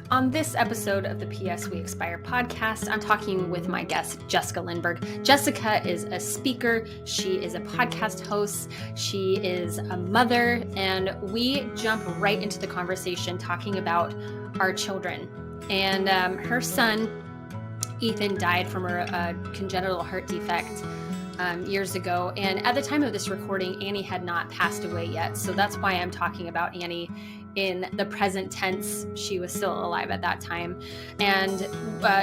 On this episode of the PS We Expire podcast, I'm talking with my guest, Jessica Lindberg. Jessica is a speaker. She is a podcast host. She is a mother, and we jump right into the conversation talking about our children. And her son, Ethan, died from a congenital heart defect years ago. And at the time of this recording, Annie had not passed away yet. So that's why I'm talking about Annie in the present tense. She was still alive at that time. And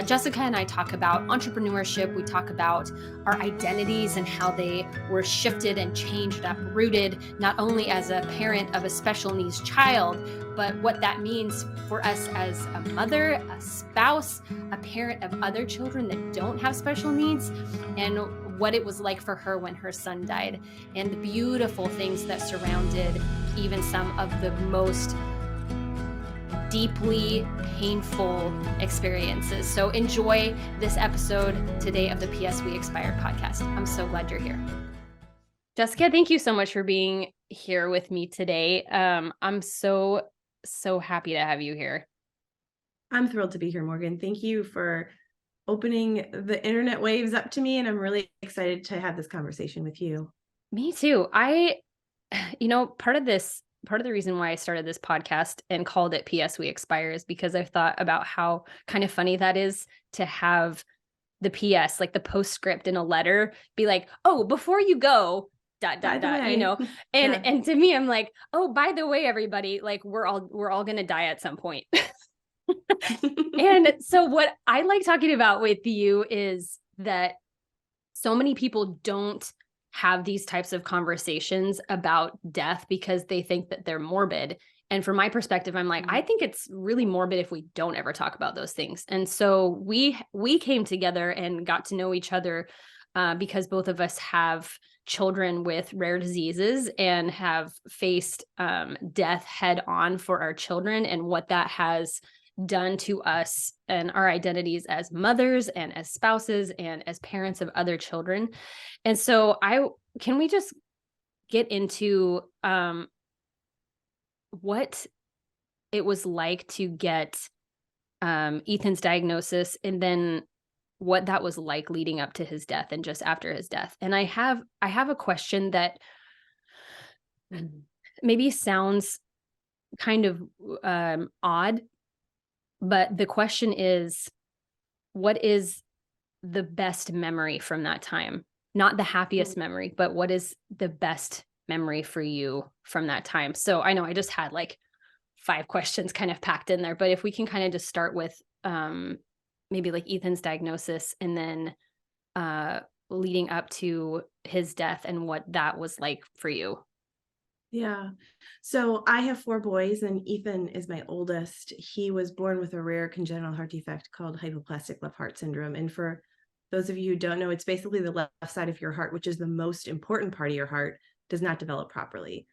Jessica and I talk about entrepreneurship. We talk about our identities and how they were shifted and changed, uprooted, not only as a parent of a special needs child, but what that means for us as a mother, a spouse, a parent of other children that don't have special needs, and what it was like for her when her son died, and the beautiful things that surrounded even some of the most deeply painful experiences. So enjoy this episode today of the PS We Expire podcast. I'm so glad you're here. Jessica, thank you so much for being here with me today. I'm so happy to have you here. I'm thrilled to be here, Morgan. Thank you for opening the internet waves up to me, and I'm really excited to have this conversation with you. Me too. Part of the reason why I started this podcast and called it PS We Expire is because I've thought about how kind of funny that is to have the PS, like the postscript in a letter, be like, oh, before you go, ... And to me, I'm like, oh, by the way, everybody, like we're all going to die at some point. And so what I like talking about with you is that so many people don't have these types of conversations about death because they think that they're morbid. And from my perspective, I'm like, I think it's really morbid if we don't ever talk about those things. And so we came together and got to know each other because both of us have children with rare diseases and have faced death head on for our children, and what that has done to us and our identities as mothers and as spouses and as parents of other children. And so can we just get into what it was like to get Ethan's diagnosis, and then what that was like leading up to his death and just after his death. And I have a question that maybe sounds kind of odd, but the question is, what is the best memory from that time? Not the happiest memory, but what is the best memory for you from that time? So I know I just had like 5 questions kind of packed in there, but if we can kind of just start with maybe like Ethan's diagnosis, and then leading up to his death and what that was like for you. Yeah. So I have 4 boys, and Ethan is my oldest. He was born with a rare congenital heart defect called Hypoplastic Left Heart Syndrome. And for those of you who don't know, it's basically the left side of your heart, which is the most important part of your heart, does not develop properly.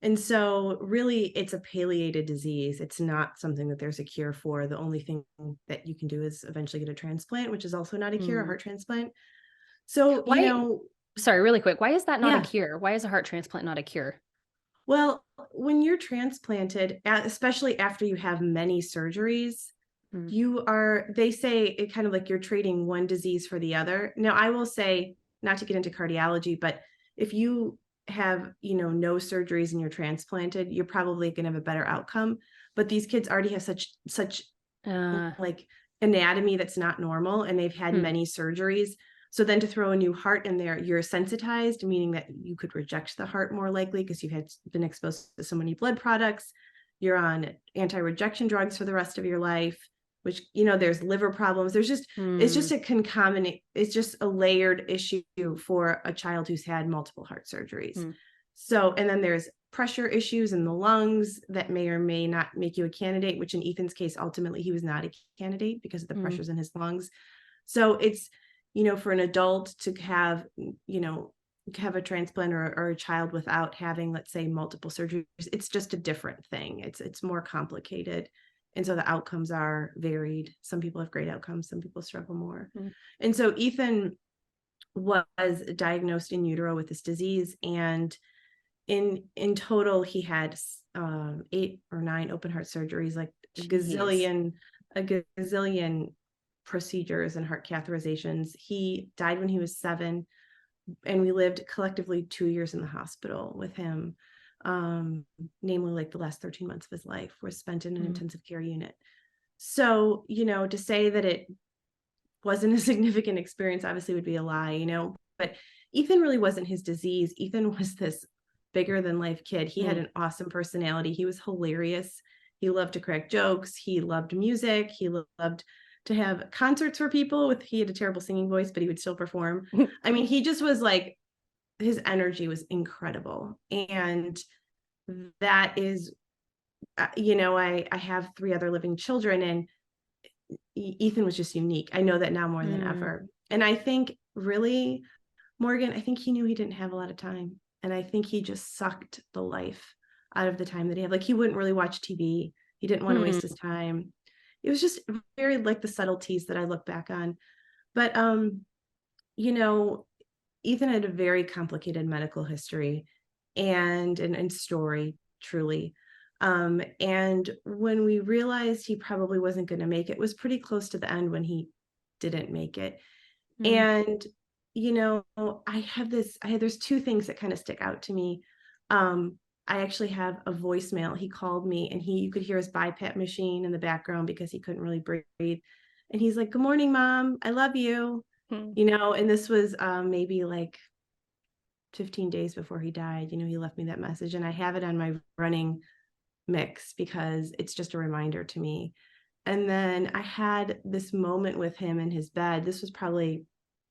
And so really it's a palliated disease. It's not something that there's a cure for. The only thing that you can do is eventually get a transplant, which is also not a cure, a heart transplant. So, sorry, really quick. Why is that not a cure? Why is a heart transplant not a cure? Well, when you're transplanted, especially after you have many surgeries, they say it kind of like you're trading one disease for the other. Now, I will say, not to get into cardiology, but if you have, no surgeries and you're transplanted, you're probably going to have a better outcome. But these kids already have such like anatomy that's not normal, and they've had many surgeries. So then to throw a new heart in there, you're sensitized, meaning that you could reject the heart more likely because you've been exposed to so many blood products. You're on anti-rejection drugs for the rest of your life, which, there's liver problems. There's just, it's just a concomitant, it's just a layered issue for a child who's had multiple heart surgeries. So, and then there's pressure issues in the lungs that may or may not make you a candidate, which in Ethan's case, ultimately he was not a candidate because of the pressures in his lungs. So it's, for an adult to have, have a transplant or a child without having, let's say, multiple surgeries, it's just a different thing. It's more complicated. And so the outcomes are varied. Some people have great outcomes, some people struggle more. And so Ethan was diagnosed in utero with this disease, and in total he had 8 or 9 open heart surgeries, like Jeez. a gazillion procedures and heart catheterizations. He died when he was 7, and we lived collectively 2 years in the hospital with him. Namely, like the last 13 months of his life were spent in an intensive care unit. So, to say that it wasn't a significant experience obviously would be a lie, but Ethan really wasn't his disease. Ethan was this bigger than life kid. He had an awesome personality. He was hilarious. He loved to crack jokes. He loved music. He loved to have concerts for people. He had a terrible singing voice, but he would still perform. I mean, he just was like, his energy was incredible. And that is, I have 3 other living children, and Ethan was just unique. I know that now more than ever. And I think really, Morgan, I think he knew he didn't have a lot of time. And I think he just sucked the life out of the time that he had. Like, he wouldn't really watch TV. He didn't want to waste his time. It was just very like the subtleties that I look back on. But, Ethan had a very complicated medical history and story, truly. And when we realized he probably wasn't going to make it, it was pretty close to the end when he didn't make it. And, there's 2 things that kind of stick out to me. I actually have a voicemail. He called me, and you could hear his BiPAP machine in the background because he couldn't really breathe. And he's like, "Good morning, Mom. I love you." And this was maybe like 15 days before he died. He left me that message, and I have it on my running mix because it's just a reminder to me. And then I had this moment with him in his bed. This was probably,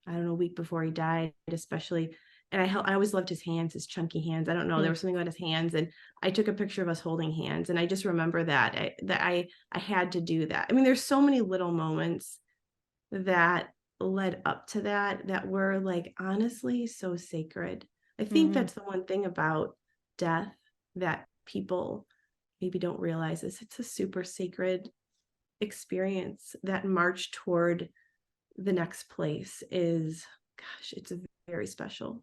I don't know, a week before he died, especially. And I always loved his hands, his chunky hands. I don't know, there was something about his hands, and I took a picture of us holding hands. And I just remember that I had to do that. I mean, there's so many little moments that led up to that were like, honestly, so sacred. I think that's the one thing about death that people maybe don't realize is it's a super sacred experience. That march toward the next place is, gosh, it's very special.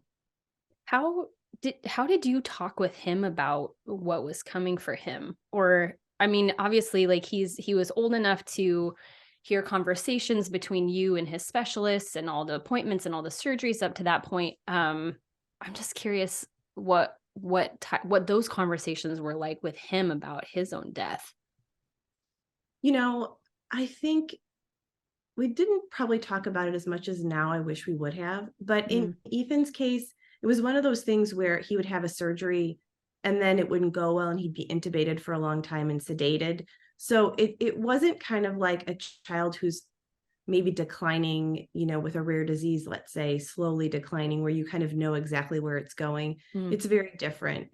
How did you talk with him about what was coming for him? Or, I mean, obviously, like he was old enough to hear conversations between you and his specialists and all the appointments and all the surgeries up to that point. I'm just curious what those conversations were like with him about his own death. I think we didn't probably talk about it as much as now I wish we would have. But in Ethan's case, it was one of those things where he would have a surgery and then it wouldn't go well and he'd be intubated for a long time and sedated. So it wasn't kind of like a child who's maybe declining, with a rare disease, let's say, slowly declining, where you kind of know exactly where it's going. It's very different.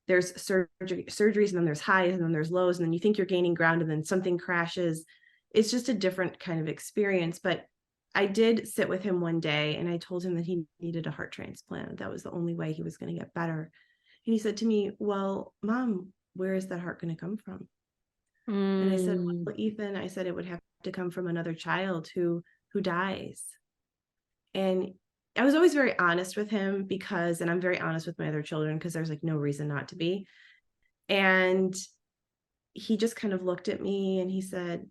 There's surgeries, and then there's highs, and then there's lows, and then you think you're gaining ground, and then something crashes. It's just a different kind of experience. But I did sit with him one day, and I told him that he needed a heart transplant. That was the only way he was going to get better. And he said to me, "Well, Mom, where is that heart going to come from?" And I said, "Well, Ethan," I said, "it would have to come from another child who dies." And I was always very honest with him and I'm very honest with my other children because there's like no reason not to be. And he just kind of looked at me and he said,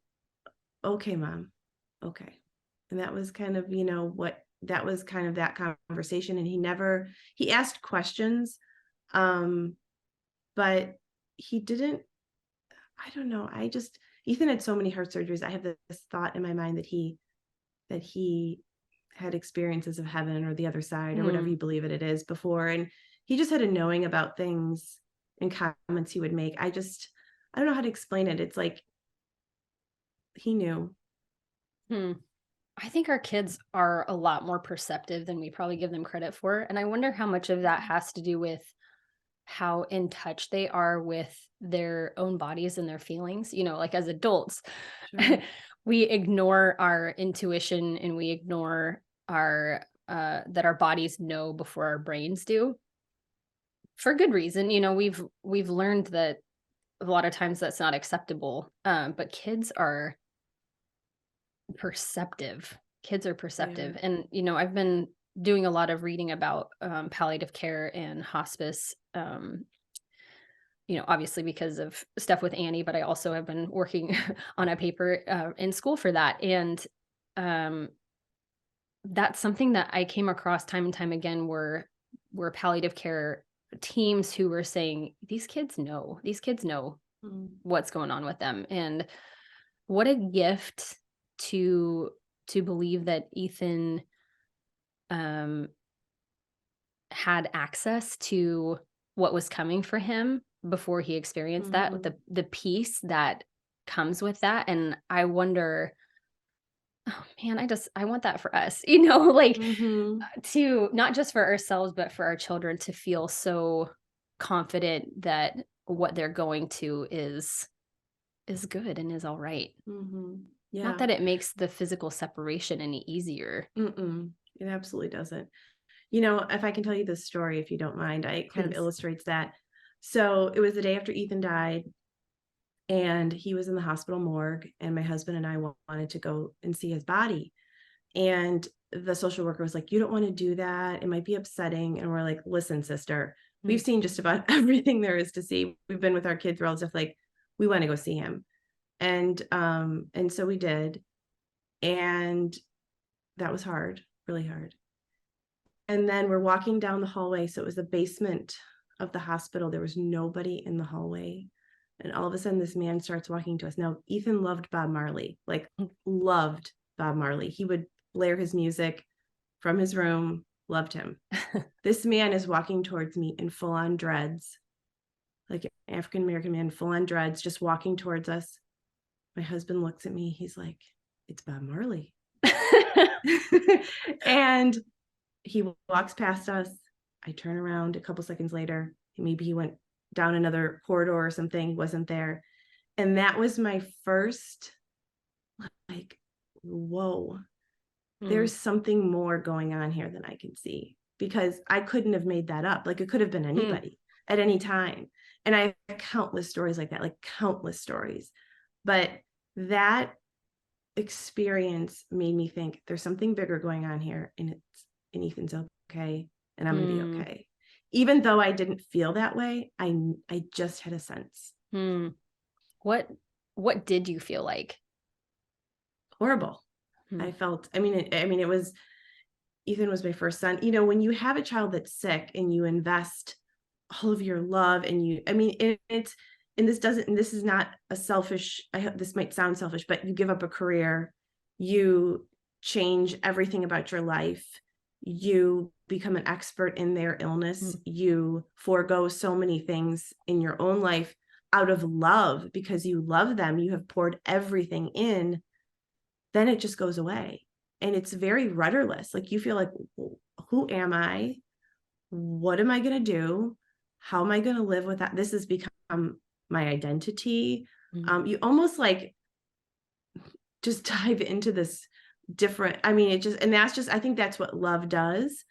"Okay, Mom. Okay." And that was kind of, that was kind of that conversation. And he asked questions, but he didn't, I don't know. Ethan had so many heart surgeries. I have this thought in my mind that he had experiences of heaven or the other side or whatever you believe it is before. And he just had a knowing about things and comments he would make. I don't know how to explain it. It's like he knew. I think our kids are a lot more perceptive than we probably give them credit for. And I wonder how much of that has to do with how in touch they are with their own bodies and their feelings. Like as adults, we ignore our intuition and we ignore our that our bodies know before our brains do, for good reason. We've learned that a lot of times that's not acceptable. But kids are perceptive. Yeah. And I've been doing a lot of reading about palliative care and hospice, obviously because of stuff with Annie, but I also have been working on a paper in school for that. And that's something that I came across time and time again, were palliative care teams who were saying, these kids know what's going on with them. And what a gift to believe that Ethan had access to what was coming for him before he experienced that, with the peace that comes with that. And I wonder, oh man, I want that for us, like to not just for ourselves, but for our children, to feel so confident that what they're going to is good and is all right. Yeah. Not that it makes the physical separation any easier. It absolutely doesn't. If I can tell you this story, if you don't mind, it kind of illustrates that. So it was the day after Ethan died, and he was in the hospital morgue, and my husband and I wanted to go and see his body. And the social worker was like, you don't want to do that. It might be upsetting. And we're like, listen, sister, we've seen just about everything there is to see. We've been with our kids, we're all just like, we want to go see him. And so we did. And that was hard, really hard. And then we're walking down the hallway. So it was the basement of the hospital. There was nobody in the hallway. And all of a sudden, this man starts walking to us. Now, Ethan loved Bob Marley, like loved Bob Marley. He would blare his music from his room, loved him. This man is walking towards me in full on dreads, like an African-American man, full on dreads, just walking towards us. My husband looks at me. He's like, it's Bob Marley. And he walks past us. I turn around a couple seconds later. Maybe he went down another corridor or something, wasn't there. And that was my first, like, whoa, there's something more going on here than I can see, because I couldn't have made that up. Like, it could have been anybody at any time. And I have countless stories like that, like countless stories. But that experience made me think there's something bigger going on here, and Ethan's okay, and I'm going to be okay. Even though I didn't feel that way, I just had a sense. What did you feel like? Horrible. I felt, it was, Ethan was my first son. When you have a child that's sick and you invest all of your love and this is not a selfish, this might sound selfish, but you give up a career, you change everything about your life, you become an expert in their illness, you forego so many things in your own life out of love because you love them, you have poured everything in, then it just goes away. And it's very rudderless. Like, you feel like, who am I? What am I going to do? How am I going to live with that? This has become my identity. You almost like just dive into this different, I think that's what love does.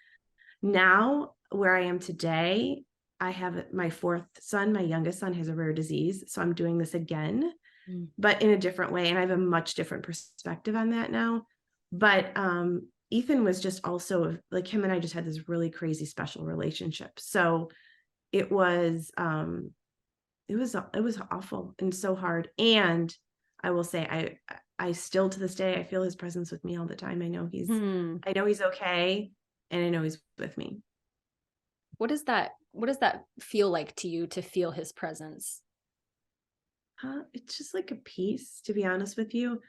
Now, where I am today, I have my fourth son. My youngest son has a rare disease. So I'm doing this again, but in a different way. And I have a much different perspective on that now. But Ethan was just also, like, him and I just had this really crazy special relationship. So it was awful and so hard. And I will say, I still to this day, I feel his presence with me all the time. I know he's okay. And I know he's with me. What does that feel like to you, to feel his presence? It's just like a peace, to be honest with you.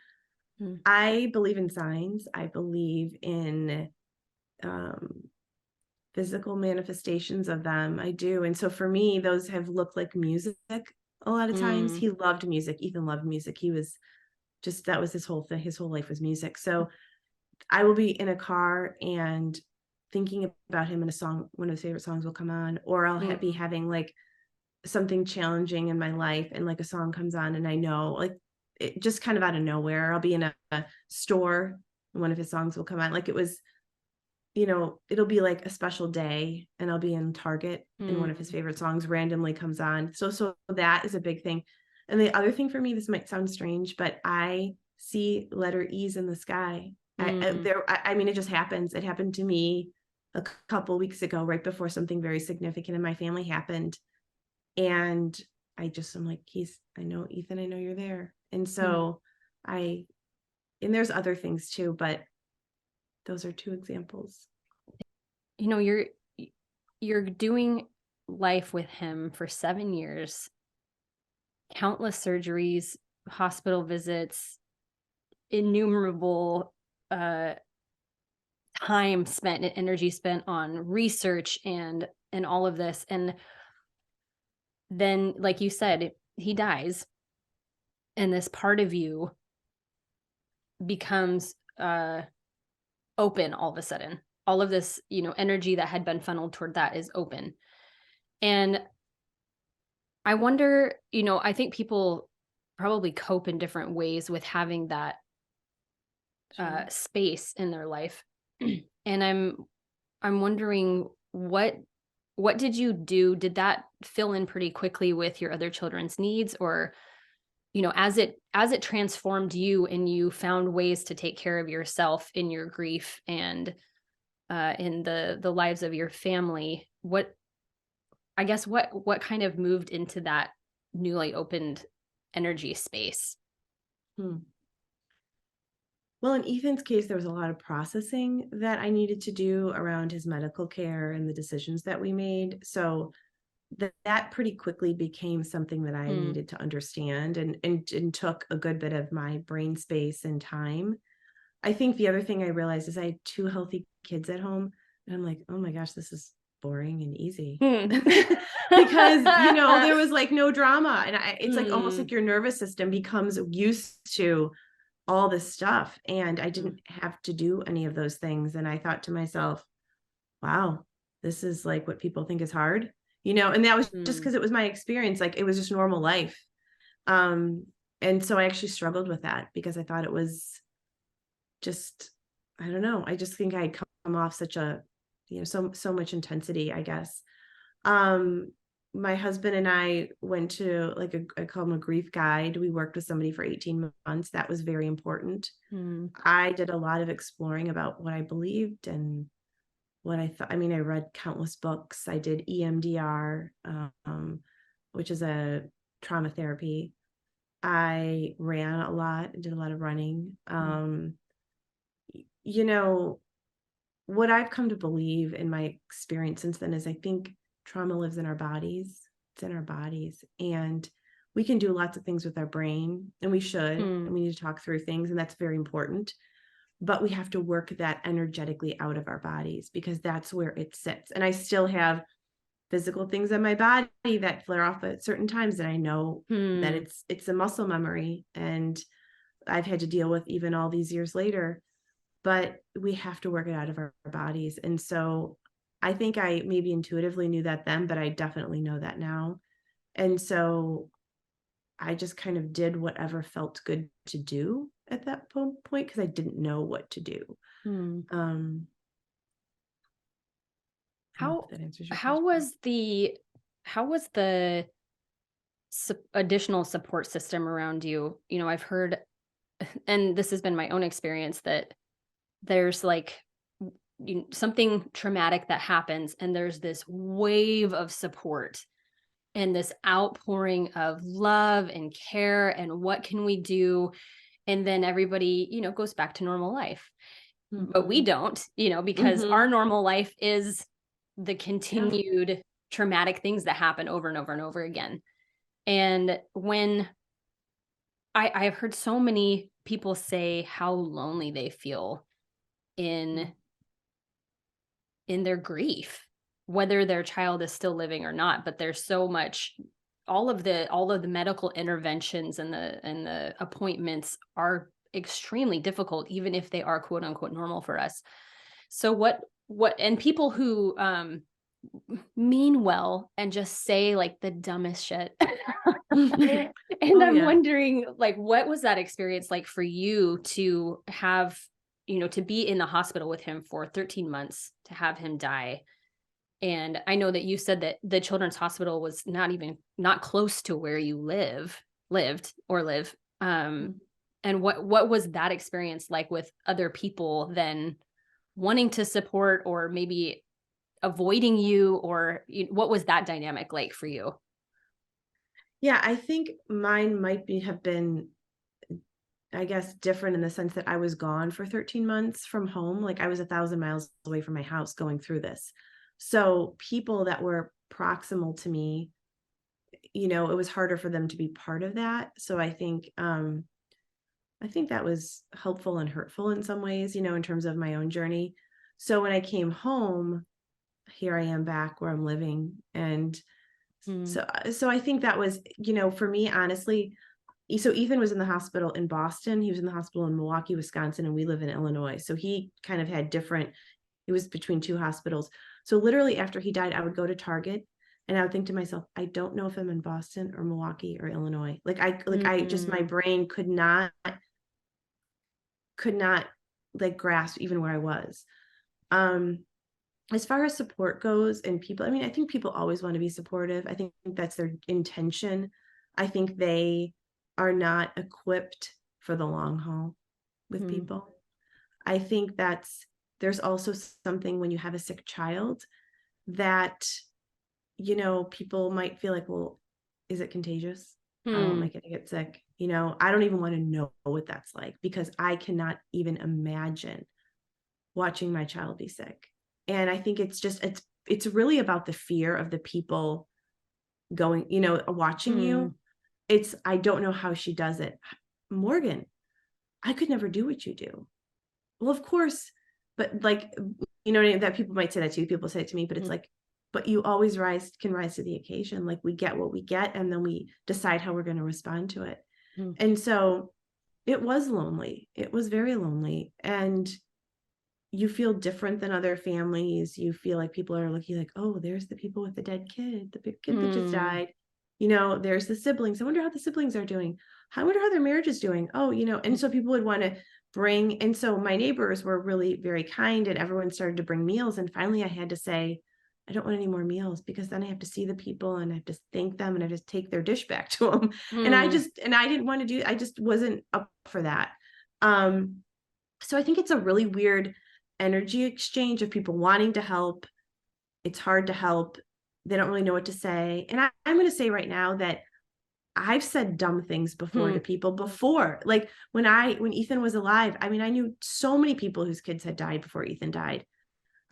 I believe in signs. I believe in physical manifestations of them. I do. And so for me, those have looked like music a lot of times. He loved music. Ethan loved music. He was just, that was his whole thing. His whole life was music. So I will be in a car and thinking about him, and a song, one of his favorite songs will come on, or I'll be having like something challenging in my life, and like a song comes on, and I know, like, it just kind of out of nowhere, I'll be in a store and one of his songs will come on. Like, it was, it'll be like a special day and I'll be in Target and one of his favorite songs randomly comes on. So that is a big thing. And the other thing for me, this might sound strange, but I see letter E's in the sky. It just happens. It happened to me a couple weeks ago, right before something very significant in my family happened. And I'm like, I know, Ethan, I know you're there. And so and there's other things too, but those are two examples. You know, you're doing life with him for 7 years, countless surgeries, hospital visits, innumerable time spent and energy spent on research and all of this. And then, like you said, he dies, and this part of you becomes open all of a sudden. All of this, energy that had been funneled toward that is open. And I wonder, I think people probably cope in different ways with having that space in their life. And I'm wondering, what did you do? Did that fill in pretty quickly with your other children's needs, or, as it transformed you and you found ways to take care of yourself in your grief and in the lives of your family, what kind of moved into that newly opened energy space? Well, in Ethan's case, there was a lot of processing that I needed to do around his medical care and the decisions that we made. So that pretty quickly became something that I needed to understand, and took a good bit of my brain space and time. I think the other thing I realized is I had 2 healthy kids at home, and I'm like, oh my gosh, this is boring and easy. Because, there was like no drama. And it's like almost like your nervous system becomes used to all this stuff. And I didn't have to do any of those things. And I thought to myself, wow, this is like what people think is hard, and that was just because it was my experience. Like, it was just normal life. And so I actually struggled with that because I thought it was just, I don't know. I just think I'd come off such a, so much intensity, I guess. My husband and I went to I call him a grief guide. We worked with somebody for 18 months. That was very important. I did a lot of exploring about what I believed and what I thought. I mean, I read countless books. I did EMDR, which is a trauma therapy. I ran a lot, did a lot of running. What I've come to believe in my experience since then is I think trauma lives in our bodies. It's in our bodies, and we can do lots of things with our brain, and we should, and we need to talk through things, and that's very important. But we have to work that energetically out of our bodies, because that's where it sits. And I still have physical things in my body that flare off at certain times, and I know that it's a muscle memory, and I've had to deal with even all these years later. But we have to work it out of our bodies. And so I think I maybe intuitively knew that then, but I definitely know that now. And so I just kind of did whatever felt good to do at that point, because I didn't know what to do. How was the additional support system around you? I've heard, and this has been my own experience, that there's something traumatic that happens, and there's this wave of support and this outpouring of love and care and what can we do, and then everybody goes back to normal life. But we don't, because our normal life is the continued traumatic things that happen over and over and over again. And when I've heard so many people say how lonely they feel in their grief, whether their child is still living or not, but there's so much, all of the medical interventions and the appointments are extremely difficult, even if they are quote unquote normal for us. So what and people who mean well and just say like the dumbest shit. And I'm wondering, what was that experience like for you to have, to be in the hospital with him for 13 months, to have him die? And I know that you said that the Children's Hospital was not close to where you live. And what was that experience like with other people then wanting to support or maybe avoiding you, or what was that dynamic like for you? Yeah, I think mine have been, I guess, different in the sense that I was gone for 13 months from home. Like I was 1,000 miles away from my house going through this. So people that were proximal to me, it was harder for them to be part of that. So I think that was helpful and hurtful in some ways, in terms of my own journey. So when I came home, here I am back where I'm living. And so I think that was, for me, honestly, so Ethan was in the hospital in Boston. He was in the hospital in Milwaukee, Wisconsin, and we live in Illinois. So he kind of had he was between two hospitals. So literally after he died, I would go to Target and I would think to myself, I don't know if I'm in Boston or Milwaukee or Illinois. I just, my brain could not like grasp even where I was. As far as support goes and people, I think people always want to be supportive. I think that's their intention. I think they are not equipped for the long haul with people. I think there's also something when you have a sick child that, people might feel like, well, is it contagious? How am I going to get sick? I don't even want to know what that's like because I cannot even imagine watching my child be sick. And I think it's really about the fear of the people going, watching you. I don't know how she does it. Morgan, I could never do what you do. Well, of course, but like, that people might say that to you. People say it to me, but it's like, but you always can rise to the occasion. Like we get what we get and then we decide how we're going to respond to it. And so it was lonely. It was very lonely. And you feel different than other families. You feel like people are looking like, oh, there's the people with the dead kid, the big kid that just died. There's the siblings. I wonder how the siblings are doing. I wonder how their marriage is doing. Oh, and so people would want to bring, and so my neighbors were really very kind and everyone started to bring meals. And finally I had to say, I don't want any more meals because then I have to see the people and I have to thank them and I just take their dish back to them. And I didn't want to I just wasn't up for that. So I think it's a really weird energy exchange of people wanting to help. It's hard to help. They don't really know what to say. And I'm going to say right now that I've said dumb things before to people before. Like when Ethan was alive, I knew so many people whose kids had died before Ethan died.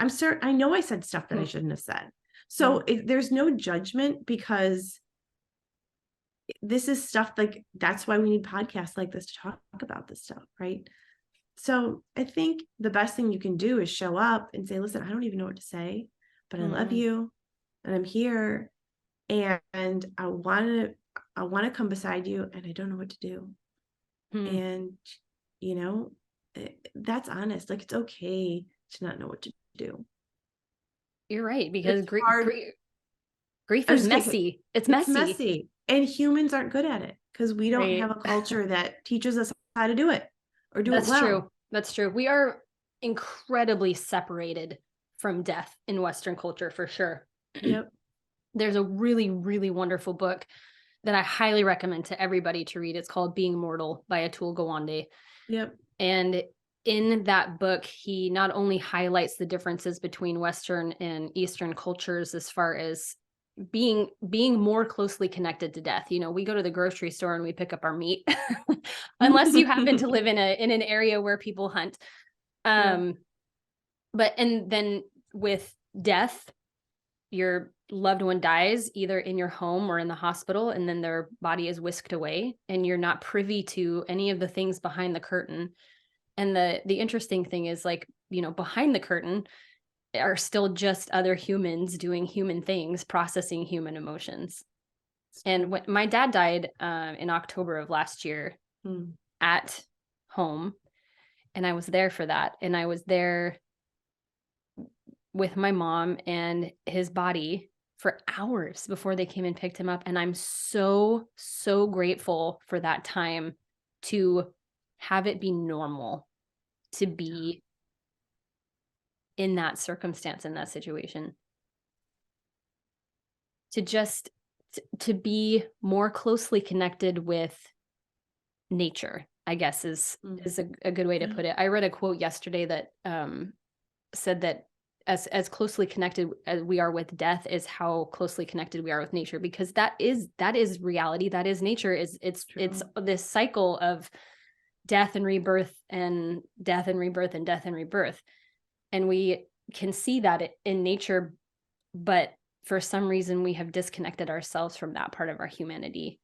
I know I said stuff that I shouldn't have said. So there's no judgment because this is stuff like, that's why we need podcasts like this to talk about this stuff. Right. So I think the best thing you can do is show up and say, listen, I don't even know what to say, but I love you and I'm here and I want to come beside you and I don't know what to do. And, that's honest. Like, it's okay to not know what to do. You're right. Because grief is messy. It's messy. And humans aren't good at it because we don't have a culture that teaches us how to do it. Or do it well. That's true. We are incredibly separated from death in Western culture for sure. Yep. There's a really, really wonderful book that I highly recommend to everybody to read. It's called Being Mortal by Atul Gawande. Yep. And in that book, he not only highlights the differences between Western and Eastern cultures as far as being more closely connected to death. We go to the grocery store and we pick up our meat unless you happen to live in an area where people hunt. But and then with death, your loved one dies either in your home or in the hospital, and then their body is whisked away and you're not privy to any of the things behind the curtain. And the interesting thing is, like, behind the curtain are still just other humans doing human things, processing human emotions. And when my dad died in October of last year at home, and I was there for that. And I was there with my mom and his body for hours before they came and picked him up. And I'm so, so grateful for that time to have it be normal to be in that circumstance, in that situation, to just to be more closely connected with nature, I guess is a good way to put it. I read a quote yesterday that said that as closely connected as we are with death is how closely connected we are with nature, because that is reality. That is nature. It's this cycle of death and rebirth and death and rebirth and death and rebirth. And we can see that in nature, but for some reason we have disconnected ourselves from that part of our humanity.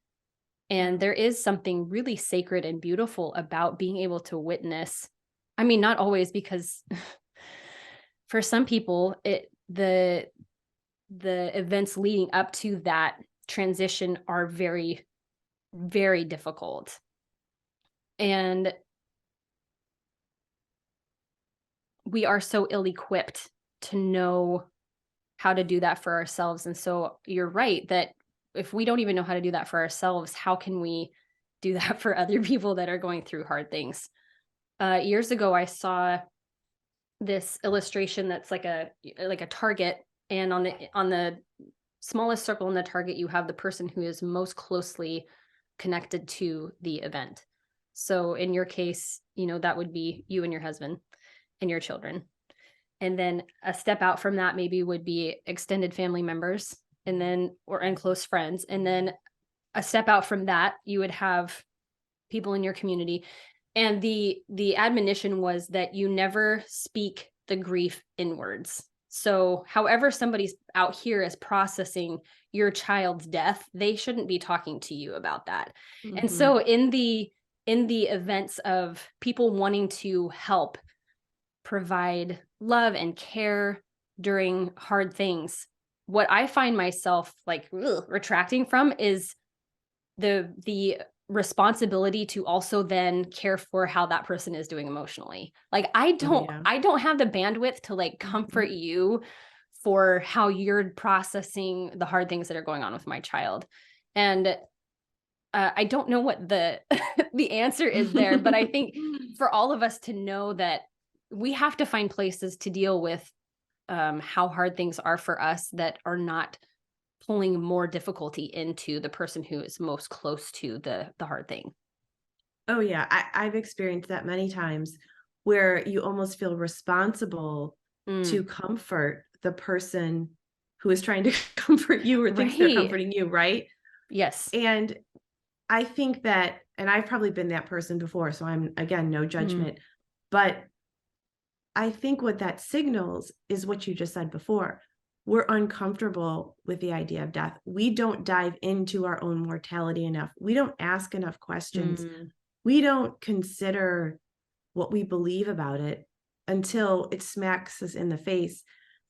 And there is something really sacred and beautiful about being able to witness. I mean, not always, because for some people, the events leading up to that transition are very, very difficult. And we are so ill-equipped to know how to do that for ourselves. And so you're right that if we don't even know how to do that for ourselves, how can we do that for other people that are going through hard things? Years ago, I saw this illustration that's like a target, and on the smallest circle in the target, you have the person who is most closely connected to the event. So in your case, that would be you and your husband and your children. And then a step out from that maybe would be extended family members, and close friends. And then a step out from that, you would have people in your community. And the admonition was that you never speak the grief inwards. So however somebody's out here is processing your child's death, they shouldn't be talking to you about that. Mm-hmm. And so in the events of people wanting to help provide love and care during hard things, what I find myself retracting from is the responsibility to also then care for how that person is doing emotionally. Like I don't have the bandwidth to comfort you for how you're processing the hard things that are going on with my child. And I don't know what the the answer is there, but I think for all of us to know that we have to find places to deal with how hard things are for us that are not pulling more difficulty into the person who is most close to the hard thing. Oh yeah. I've experienced that many times, where you almost feel responsible to comfort the person who is trying to comfort you or thinks they're comforting you. Right. Yes. And I think that, and I've probably been that person before, so I'm, again, no judgment, but I think what that signals is what you just said before. We're uncomfortable with the idea of death. We don't dive into our own mortality enough. We don't ask enough questions. We don't consider what we believe about it until it smacks us in the face.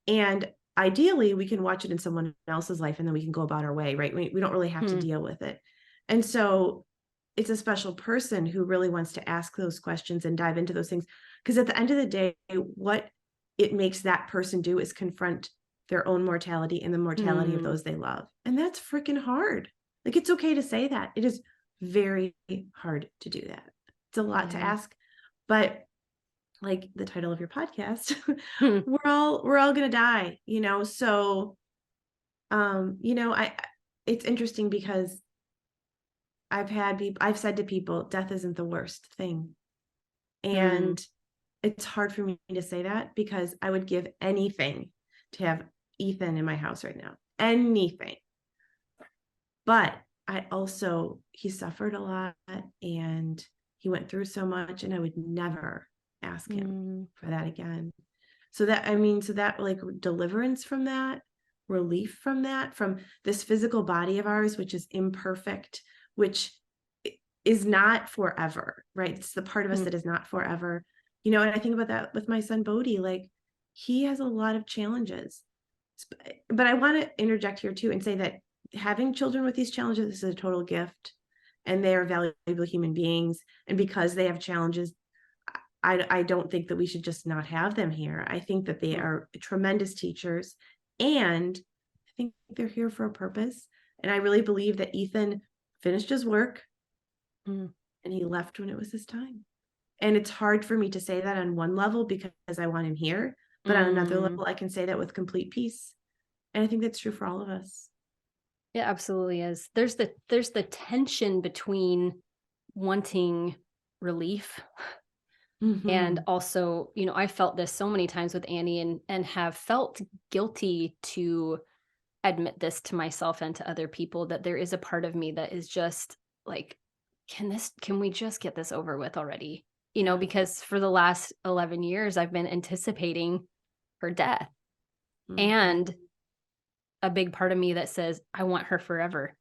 And ideally, we can watch it in someone else's life and then we can go about our way, right? We don't really have to deal with it. And so it's a special person who really wants to ask those questions and dive into those things. Because at the end of the day, what it makes that person do is confront their own mortality and the mortality of those they love. And that's freaking hard. Like, it's okay to say that. It is very hard to do that. It's a lot to ask, but like the title of your podcast, we're all going to die, So, it's interesting because I've said to people, death isn't the worst thing. And it's hard for me to say that, because I would give anything to have Ethan in my house right now, anything. But he suffered a lot and he went through so much, and I would never ask him for that again. So that like deliverance from that, relief from that, from this physical body of ours, which is imperfect, which is not forever, right? It's the part of us that is not forever. And I think about that with my son, Bodhi, like he has a lot of challenges, but I want to interject here too and say that having children with these challenges is a total gift, and they are valuable human beings. And because they have challenges, I don't think that we should just not have them here. I think that they are tremendous teachers, and I think they're here for a purpose. And I really believe that Ethan finished his work and he left when it was his time. And it's hard for me to say that on one level because I want him here, but on another level, I can say that with complete peace. And I think that's true for all of us. It absolutely is. There's the tension between wanting relief And also, I felt this so many times with Annie and have felt guilty to admit this to myself and to other people, that there is a part of me that is just like, can we just get this over with already? Because for the last 11 years, I've been anticipating her death. And a big part of me that says, I want her forever.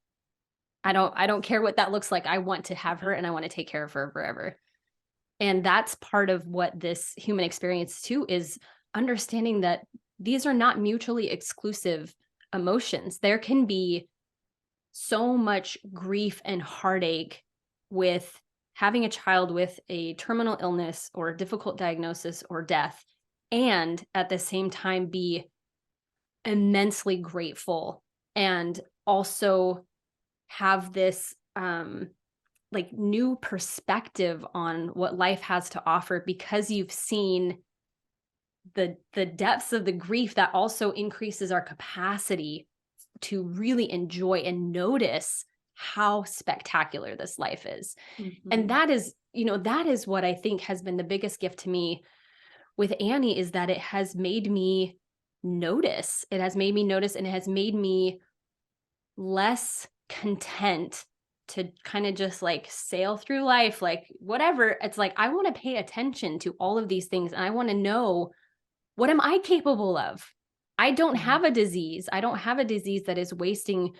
I don't care what that looks like. I want to have her and I want to take care of her forever. And that's part of what this human experience too is, understanding that these are not mutually exclusive emotions. There can be so much grief and heartache with having a child with a terminal illness or a difficult diagnosis or death, and at the same time be immensely grateful and also have this like new perspective on what life has to offer, because you've seen the depths of the grief that also increases our capacity to really enjoy and notice how spectacular this life is. And that is, that is what I think has been the biggest gift to me with Annie, is that it has made me notice. It has made me notice, and it has made me less content to kind of just like sail through life, like whatever. It's like, I want to pay attention to all of these things, and I want to know, what am I capable of? I don't have a disease. I don't have a disease that is wasting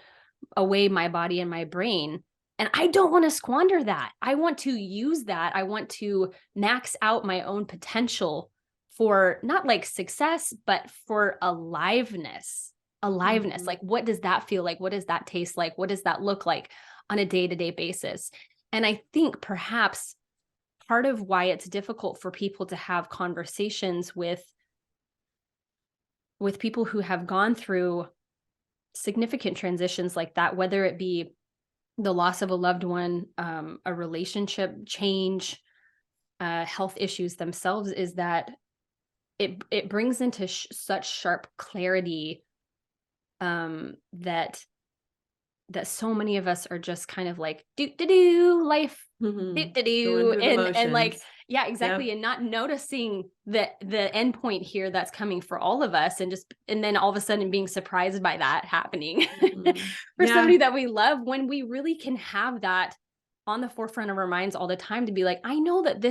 away my body and my brain. And I don't want to squander that. I want to use that. I want to max out my own potential for not like success, but for aliveness. Like, what does that feel like? What does that taste like? What does that look like on a day-to-day basis? And I think perhaps part of why it's difficult for people to have conversations with people who have gone through significant transitions like that, whether it be the loss of a loved one, a relationship change, health issues themselves, is that it brings into such sharp clarity that so many of us are just kind of like life, and like, yeah, exactly. Yep. And not noticing the end point here that's coming for all of us, and then all of a sudden being surprised by that happening for somebody that we love, when we really can have that on the forefront of our minds all the time, to be like, I know that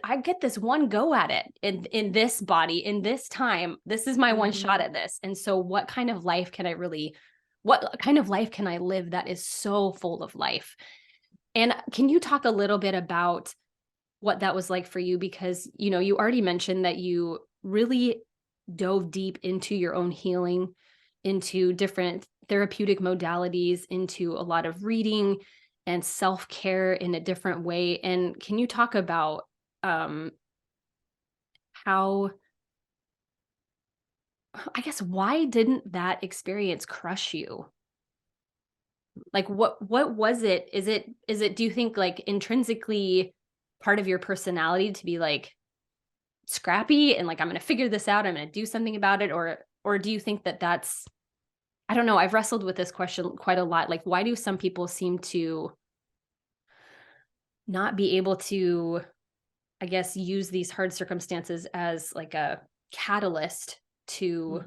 I get this one go at it in this body, in this time. This is my one shot at this. And so what kind of life can I live that is so full of life? And can you talk a little bit about what that was like for you? Because, you already mentioned that you really dove deep into your own healing, into different therapeutic modalities, into a lot of reading and self-care in a different way. And can you talk about how, I guess, why didn't that experience crush you? Like, what was it? Is it, do you think, like, intrinsically part of your personality to be like scrappy and like, I'm going to figure this out, I'm going to do something about it? Or do you think that that's, I don't know. I've wrestled with this question quite a lot. Like, why do some people seem to not be able to, I guess, use these hard circumstances as like a catalyst to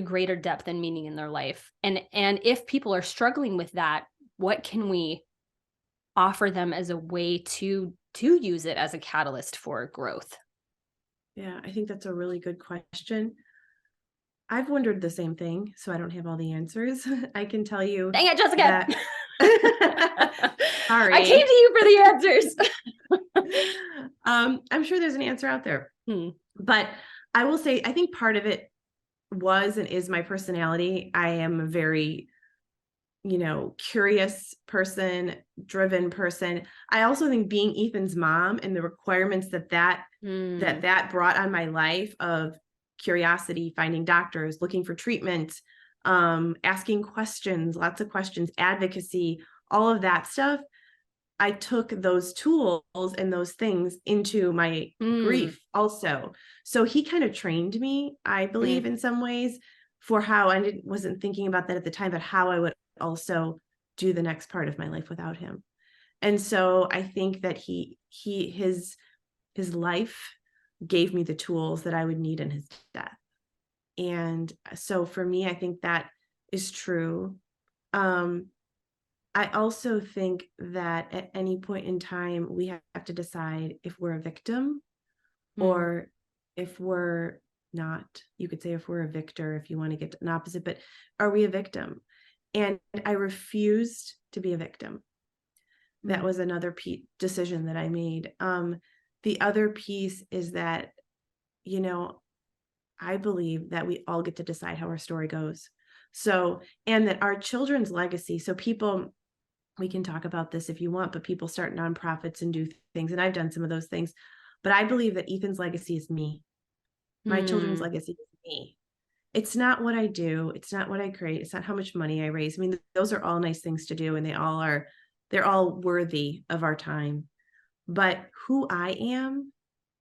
greater depth and meaning in their life? And if people are struggling with that, what can we offer them as a way to use it as a catalyst for growth? Yeah, I think that's a really good question. I've wondered the same thing, so I don't have all the answers. I can tell you. Dang it, Jessica. Sorry. I came to you for the answers. I'm sure there's an answer out there. But I will say, I think part of it was and is my personality. I am a very, curious person, driven person. I also think being Ethan's mom and the requirements that brought on my life of curiosity, finding doctors, looking for treatment, asking questions, lots of questions, advocacy, all of that stuff. I took those tools and those things into my grief also. So he kind of trained me, I believe, in some ways, for how I wasn't thinking about that at the time, but how I would also do the next part of my life without him. And so I think that his life gave me the tools that I would need in his death. And so for me, I think that is true. I also think that at any point in time, we have to decide if we're a victim or if we're not. You could say if we're a victor, if you want to get an opposite, but are we a victim? And I refused to be a victim. That was another decision that I made. The other piece is that, I believe that we all get to decide how our story goes. So, and that our children's legacy, so people, we can talk about this if you want, but people start nonprofits and do things. And I've done some of those things, but I believe that Ethan's legacy is me. My children's legacy is me. It's not what I do. It's not what I create. It's not how much money I raise. I mean, those are all nice things to do, and they're all worthy of our time. But who I am,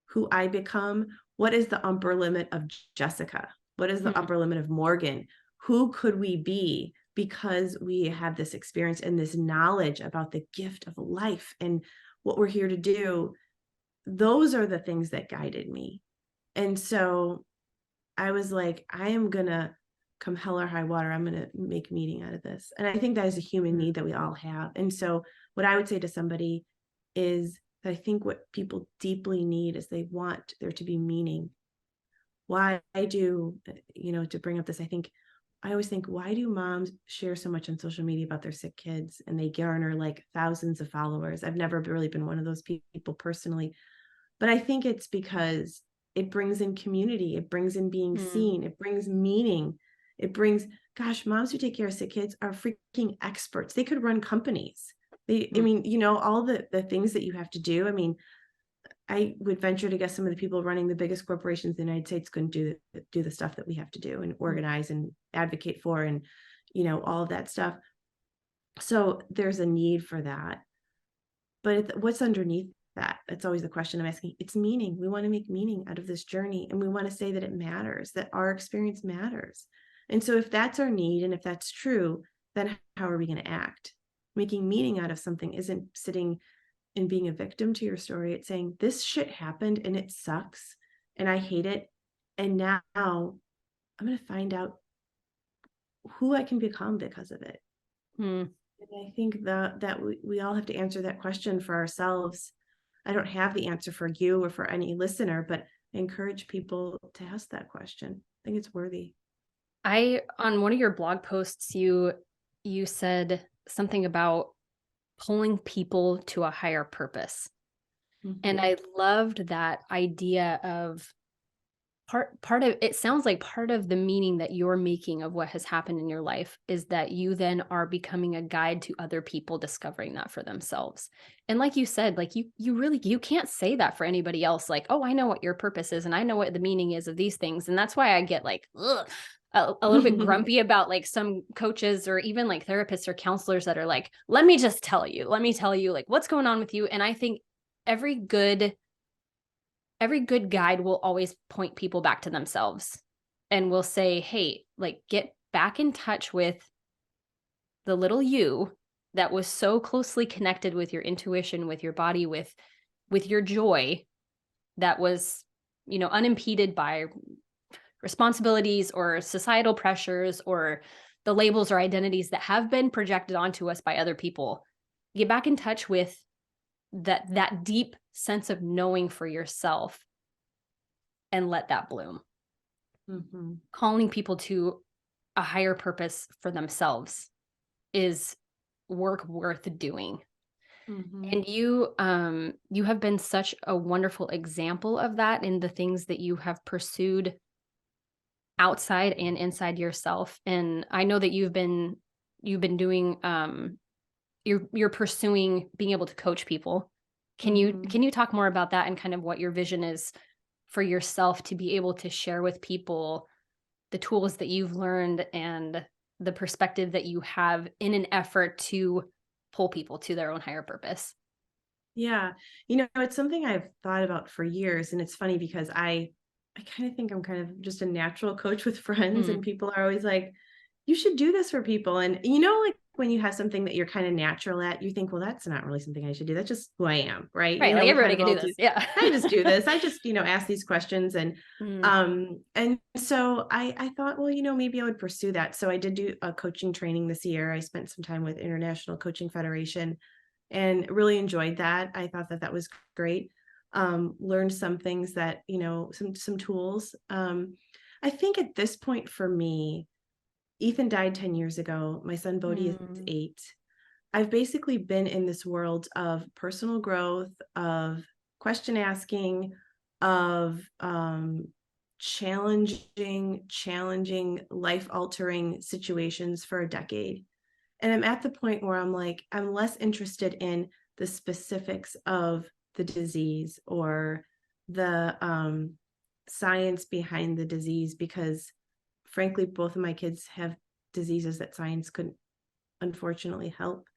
who I become, what is the upper limit of Jessica? What is the upper limit of Morgan? Who could we be because we have this experience and this knowledge about the gift of life and what we're here to do? Those are the things that guided me. And so I was like, I am going to, come hell or high water, I'm going to make meaning out of this. And I think that is a human need that we all have. And so what I would say to somebody is that I think what people deeply need is they want there to be meaning. Why I do, to bring up this, I always think, why do moms share so much on social media about their sick kids and they garner like thousands of followers? I've never really been one of those people personally, but I think it's because it brings in community. It brings in being seen. It brings meaning. It brings, gosh, moms who take care of sick kids are freaking experts. They could run companies. I mean, all the things that you have to do. I mean, I would venture to guess some of the people running the biggest corporations in the United States couldn't do the stuff that we have to do and organize and advocate for and, all of that stuff. So there's a need for that. But what's underneath that? That's always the question I'm asking. It's meaning. We want to make meaning out of this journey. And we want to say that it matters, that our experience matters. And so if that's our need, and if that's true, then how are we going to act? Making meaning out of something isn't sitting and being a victim to your story. It's saying this shit happened and it sucks and I hate it. And now I'm going to find out who I can become because of it. And I think that we all have to answer that question for ourselves. I don't have the answer for you or for any listener, but I encourage people to ask that question. I think it's worthy. On one of your blog posts, you said something about pulling people to a higher purpose. And I loved that idea of part of it. Sounds like part of the meaning that you're making of what has happened in your life is that you then are becoming a guide to other people discovering that for themselves. And like you said, like you can't say that for anybody else. Like, oh, I know what your purpose is and I know what the meaning is of these things. And that's why I get like, a little bit grumpy about like some coaches or even like therapists or counselors that are like, let me tell you like what's going on with you. And I think every good guide will always point people back to themselves and will say, hey, like get back in touch with the little you that was so closely connected with your intuition, with your body, with your joy that was, unimpeded by responsibilities or societal pressures or the labels or identities that have been projected onto us by other people. Get back in touch with that deep sense of knowing for yourself and let that bloom. Calling people to a higher purpose for themselves is work worth doing. And you have been such a wonderful example of that in the things that you have pursued outside and inside yourself. And I know that you've been doing, you're pursuing being able to coach people. Can you talk more about that and kind of what your vision is for yourself to be able to share with people the tools that you've learned and the perspective that you have in an effort to pull people to their own higher purpose? Yeah. It's something I've thought about for years. And it's funny because I kind of think I'm kind of just a natural coach with friends and people are always like, you should do this for people. And, like when you have something that you're kind of natural at, you think, well, that's not really something I should do. That's just who I am. Right. Right. You know, Like we everybody kind of can do this. Yeah. I just do this. I just, ask these questions. And so I thought, well, maybe I would pursue that. So I did do a coaching training this year. I spent some time with International Coaching Federation and really enjoyed that. I thought that was great. Learned some things that, some tools. I think at this point for me, Ethan died 10 years ago. My son Bodhi is 8. I've basically been in this world of personal growth, of question asking, of challenging, life-altering situations for a decade. And I'm at the point where I'm like, I'm less interested in the specifics of the disease or the science behind the disease, because frankly, both of my kids have diseases that science couldn't unfortunately help.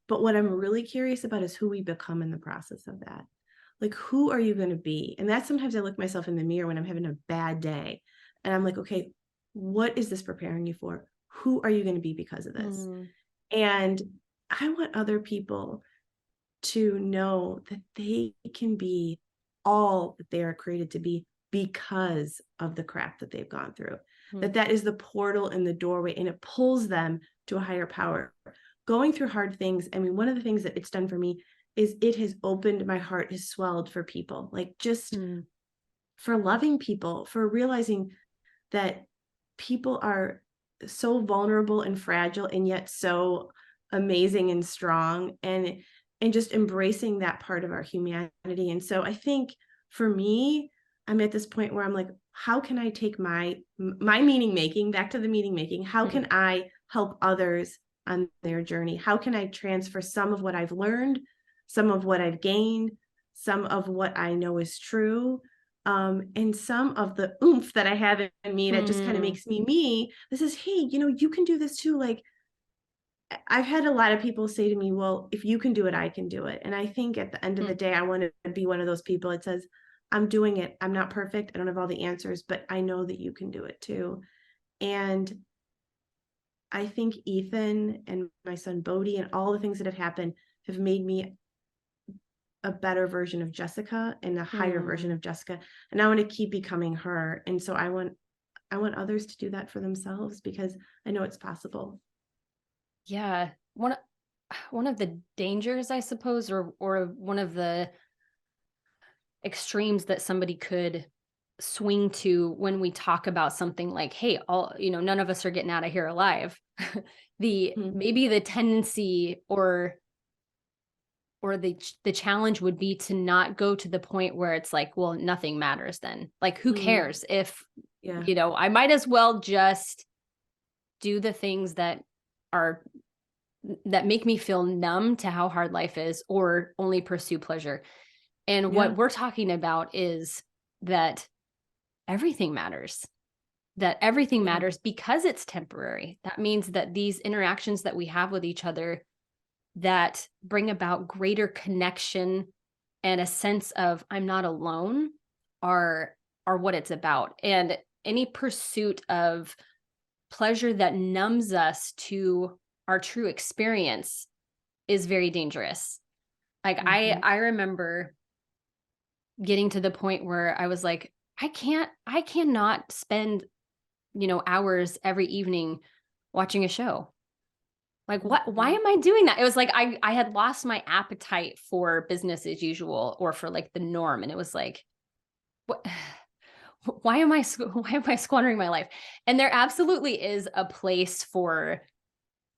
But what I'm really curious about is who we become in the process of that. Like, who are you going to be? And that sometimes I look myself in the mirror when I'm having a bad day and I'm like, okay, what is this preparing you for? Who are you going to be because of this? And I want other people to know that they can be all that they are created to be because of the crap that they've gone through. That is the portal and the doorway, and it pulls them to a higher power. Going through hard things, I mean, one of the things that it's done for me is it has opened my heart, has swelled for people, like just for loving people, for realizing that people are so vulnerable and fragile and yet so amazing and strong, and just embracing that part of our humanity. And so I think for me, I'm at this point where I'm like, how can I take my meaning making, back to the meaning making, how can I help others on their journey? How can I transfer some of what I've learned, some of what I've gained, some of what I know is true, and some of the oomph that I have in me that just kind of makes me me. This is, hey, you can do this too. Like, I've had a lot of people say to me, well, if you can do it, I can do it. And I think at the end of the day, I want to be one of those people that says, I'm doing it. I'm not perfect. I don't have all the answers, but I know that you can do it too. And I think Ethan and my son Bodhi and all the things that have happened have made me a better version of Jessica and a higher version of Jessica. And I want to keep becoming her. And so I want others to do that for themselves, because I know it's possible. Yeah. One of the dangers, I suppose, or one of the extremes that somebody could swing to when we talk about something like, hey, none of us are getting out of here alive. Maybe the tendency or the challenge would be to not go to the point where it's like, well, nothing matters then. Like, who cares if, I might as well just do the things that make me feel numb to how hard life is, or only pursue pleasure. And what we're talking about is that everything matters, because it's temporary. That means that these interactions that we have with each other that bring about greater connection and a sense of I'm not alone are what it's about. And any pursuit of pleasure that numbs us to our true experience is very dangerous. Like I remember getting to the point where I was like, I cannot spend, hours every evening watching a show. Like, why am I doing that? It was like, I had lost my appetite for business as usual, or for like the norm. And it was like, why am I squandering my life? And there absolutely is a place for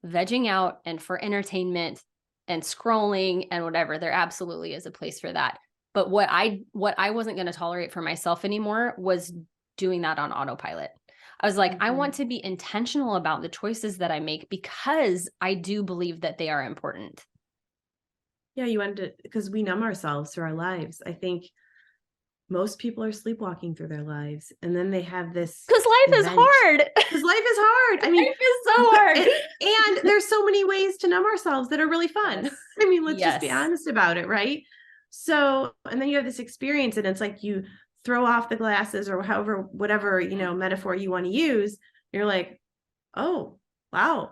vegging out and for entertainment and scrolling and whatever. There absolutely is a place for that. But what I wasn't going to tolerate for myself anymore was doing that on autopilot. I was like, I want to be intentional about the choices that I make, because I do believe that they are important. Yeah, you wanted to, because we numb ourselves through our lives. I think most people are sleepwalking through their lives, and then they have this. Because life is hard. Because life is hard. I mean, life is so hard. And there's so many ways to numb ourselves that are really fun. Yes. I mean, let's just be honest about it, right? So, and then you have this experience, and it's like you throw off the glasses, or whatever, metaphor you want to use. You're like, oh, wow,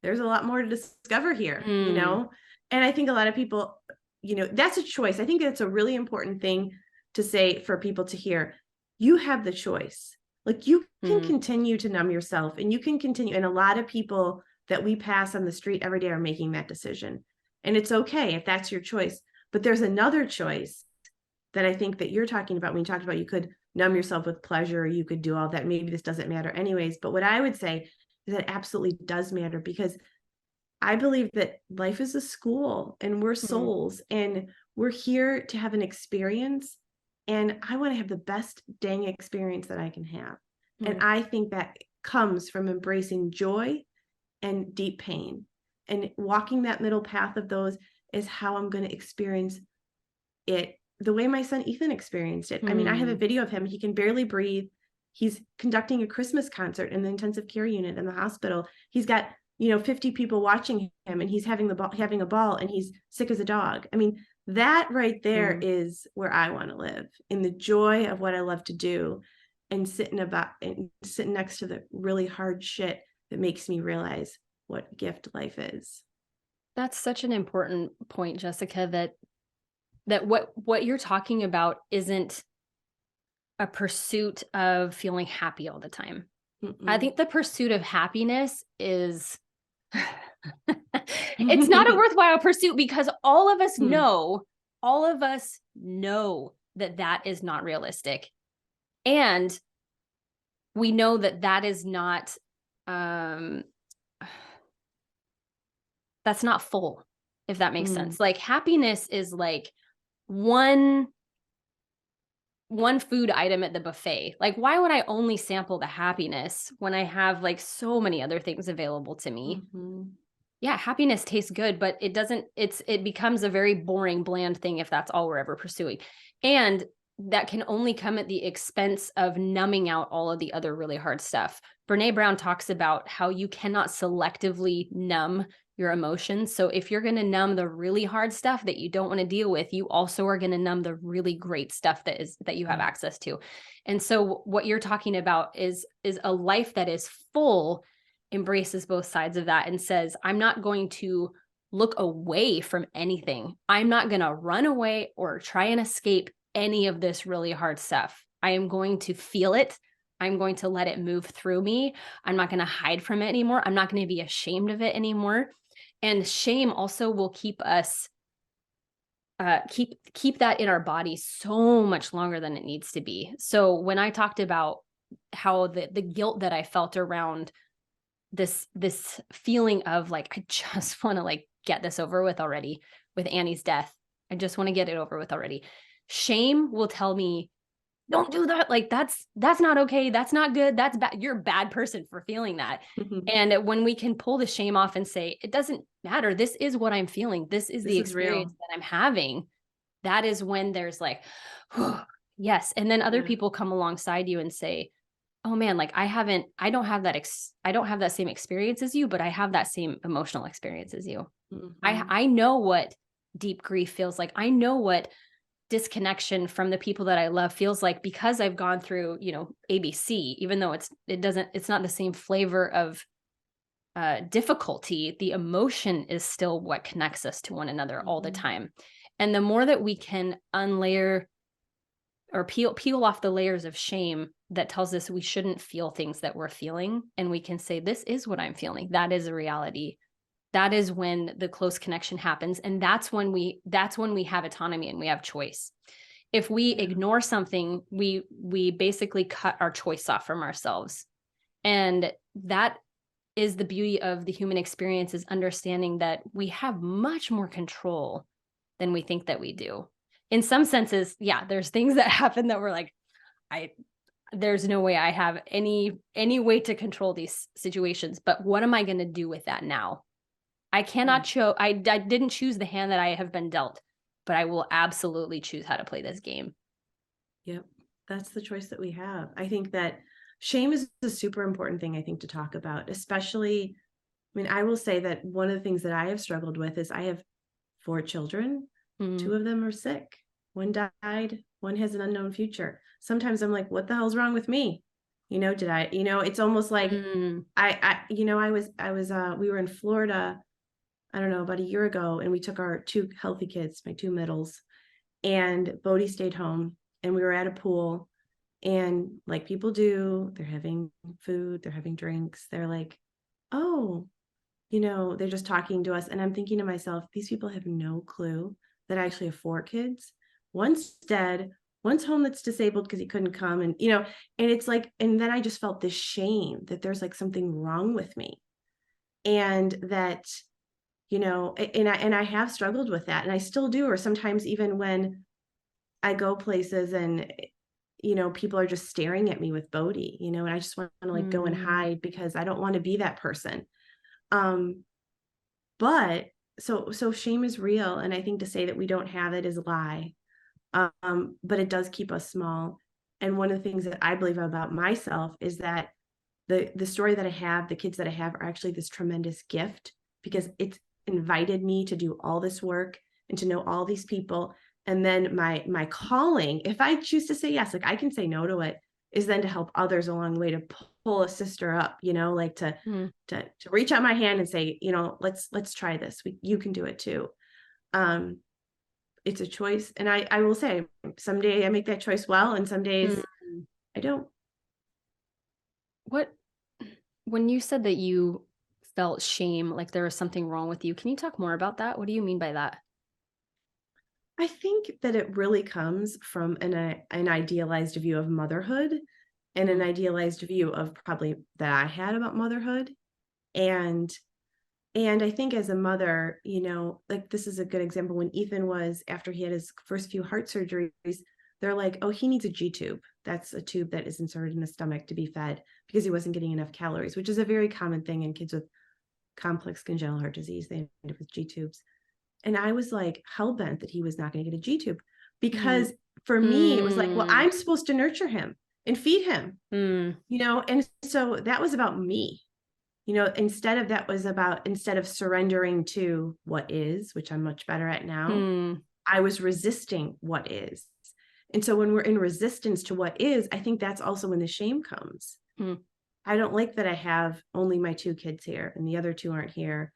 there's a lot more to discover here, Mm. And I think a lot of people, that's a choice. I think that's a really important thing to say for people to hear. You have the choice. Like, you can continue to numb yourself, and you can continue. And a lot of people that we pass on the street every day are making that decision. And it's okay if that's your choice. But there's another choice that I think that you're talking about when you talked about you could numb yourself with pleasure, you could do all that. Maybe this doesn't matter anyways. But what I would say is that absolutely does matter, because I believe that life is a school and we're souls and we're here to have an experience. And I want to have the best dang experience that I can have. And I think that comes from embracing joy and deep pain, and walking that middle path of those is how I'm going to experience it the way my son Ethan experienced it. I mean, I have a video of him. He can barely breathe. He's conducting a Christmas concert in the intensive care unit in the hospital. He's got 50 people watching him, and he's having a ball, and he's sick as a dog. I mean, that right there is where I want to live, in the joy of what I love to do, and sitting next to the really hard shit that makes me realize what gift life is. That's such an important point, Jessica, that what you're talking about isn't a pursuit of feeling happy all the time. I think the pursuit of happiness is it's not a worthwhile pursuit, because all of us know that is not realistic. And we know that is not, that's not full, if that makes sense. Like, happiness is like one food item at the buffet. Like, why would I only sample the happiness when I have like so many other things available to me? Yeah, happiness tastes good, but it becomes a very boring, bland thing if that's all we're ever pursuing. And that can only come at the expense of numbing out all of the other really hard stuff. Brené Brown talks about how you cannot selectively numb your emotions. So if you're going to numb the really hard stuff that you don't want to deal with, you also are going to numb the really great stuff that you have access to. And so what you're talking about is a life that is full, embraces both sides of that, and says, I'm not going to look away from anything. I'm not going to run away or try and escape any of this really hard stuff. I am going to feel it. I'm going to let it move through me. I'm not going to hide from it anymore. I'm not going to be ashamed of it anymore. And shame also will keep us, keep that in our body so much longer than it needs to be. So when I talked about how the guilt that I felt around this feeling of like, I just want to like get this over with already with Annie's death. I just want to get it over with already. Shame will tell me, don't do that. Like, that's not okay. That's not good. That's bad. You're a bad person for feeling that. And when we can pull the shame off and say, it doesn't matter. This is what I'm feeling. This is the experience that I'm having. That is when there's like, yes. And then other people come alongside you and say, oh man, like I don't have that same experience as you, but I have that same emotional experience as you. I know what deep grief feels like. I know what disconnection from the people that I love feels like, because I've gone through, ABC, even though it's not the same flavor of difficulty. The emotion is still what connects us to one another all the time. And the more that we can unlayer or peel off the layers of shame that tells us we shouldn't feel things that we're feeling, and we can say, this is what I'm feeling. That is a reality. That is when the close connection happens. And that's when we have autonomy and we have choice. If we ignore something, we basically cut our choice off from ourselves. And that is the beauty of the human experience, is understanding that we have much more control than we think that we do. In some senses, yeah, there's things that happen that we're like, there's no way I have any way to control these situations, but what am I going to do with that now? I cannot I didn't choose the hand that I have been dealt, but I will absolutely choose how to play this game. Yep. That's the choice that we have. I think that shame is a super important thing, I think, to talk about, especially, I will say that one of the things that I have struggled with is I have 4 children. 2 of them are sick. One died. One has an unknown future. Sometimes I'm like, what the hell's wrong with me? Did I, it's almost like Mm. we were in Florida, I don't know, about a year ago, and we took our 2 healthy kids, my 2 middles, and Bodhi stayed home, and we were at a pool, and like people do, they're having food, they're having drinks. They're like, oh, they're just talking to us. And I'm thinking to myself, these people have no clue that I actually have 4 kids. One's dead, one's home that's disabled because he couldn't come. And, and it's like, and then I just felt this shame that there's like something wrong with me. And that, and I have struggled with that, and I still do. Or sometimes even when I go places and, people are just staring at me with Bodhi, and I just want to like go and hide because I don't want to be that person. But so shame is real. And I think to say that we don't have it is a lie. But it does keep us small. And one of the things that I believe about myself is that the story that I have, the kids that I have, are actually this tremendous gift, because it's invited me to do all this work and to know all these people. And then my calling, if I choose to say yes, like I can say no to it, is then to help others along the way, to pull a sister up, like to reach out my hand and say, let's try this. You can do it too. It's a choice. And I will say, someday I make that choice well, and some days I don't. When you said that you felt shame, like there was something wrong with you, can you talk more about that? What do you mean by that? I think that it really comes from an idealized view of motherhood, and an idealized view of probably that I had about motherhood. And I think as a mother, like this is a good example. When Ethan was, after he had his first few heart surgeries, they're like, oh, he needs a G tube. That's a tube that is inserted in the stomach to be fed, because he wasn't getting enough calories, which is a very common thing in kids with complex congenital heart disease. They end up with G tubes. And I was like hell-bent that he was not going to get a G tube, because for me, it was like, well, I'm supposed to nurture him and feed him, and so that was about me, instead of surrendering to what is, which I'm much better at now, I was resisting what is. And so when we're in resistance to what is, I think that's also when the shame comes. I don't like that I have only my 2 kids here and the other 2 aren't here,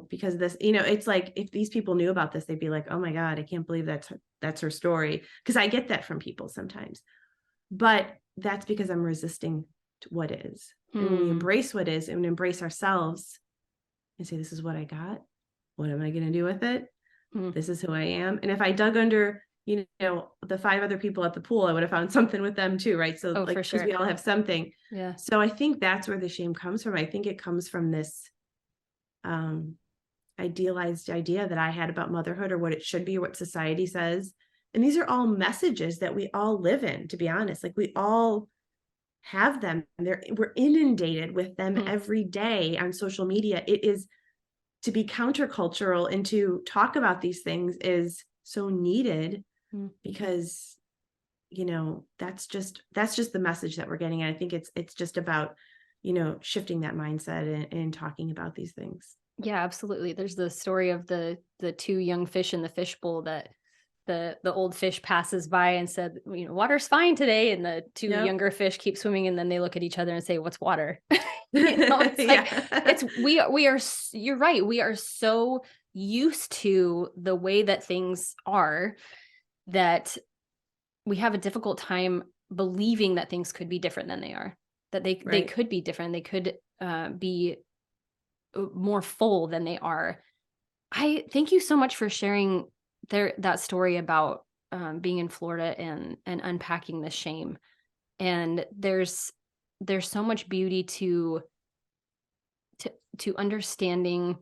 because this, it's like, if these people knew about this, they'd be like, oh my God, I can't believe that's her story. Because I get that from people sometimes, but that's because I'm resisting to what is. And when we embrace what is and embrace ourselves and say, this is what I got, what am I going to do with it? This is who I am. And if I dug under, the 5 other people at the pool, I would have found something with them too, right? So like, because we all have something. Yeah. So I think that's where the shame comes from. I think it comes from this idealized idea that I had about motherhood, or what it should be, or what society says. And these are all messages that we all live in, to be honest. Like we all have them, and we're inundated with them every day on social media. It is, to be countercultural and to talk about these things is so needed, because that's just the message that we're getting. And I think it's just about shifting that mindset and talking about these things. Yeah, absolutely. There's the story of the 2 young fish in the fishbowl that the old fish passes by and said, water's fine today. And the 2 younger fish keep swimming. And then they look at each other and say, what's water? It's like, we are, you're right. We are so used to the way that things are that we have a difficult time believing that things could be different than they are, that they could be different. They could be more full than they are. I thank you so much for sharing that story about being in Florida and unpacking the shame. And there's so much beauty to understanding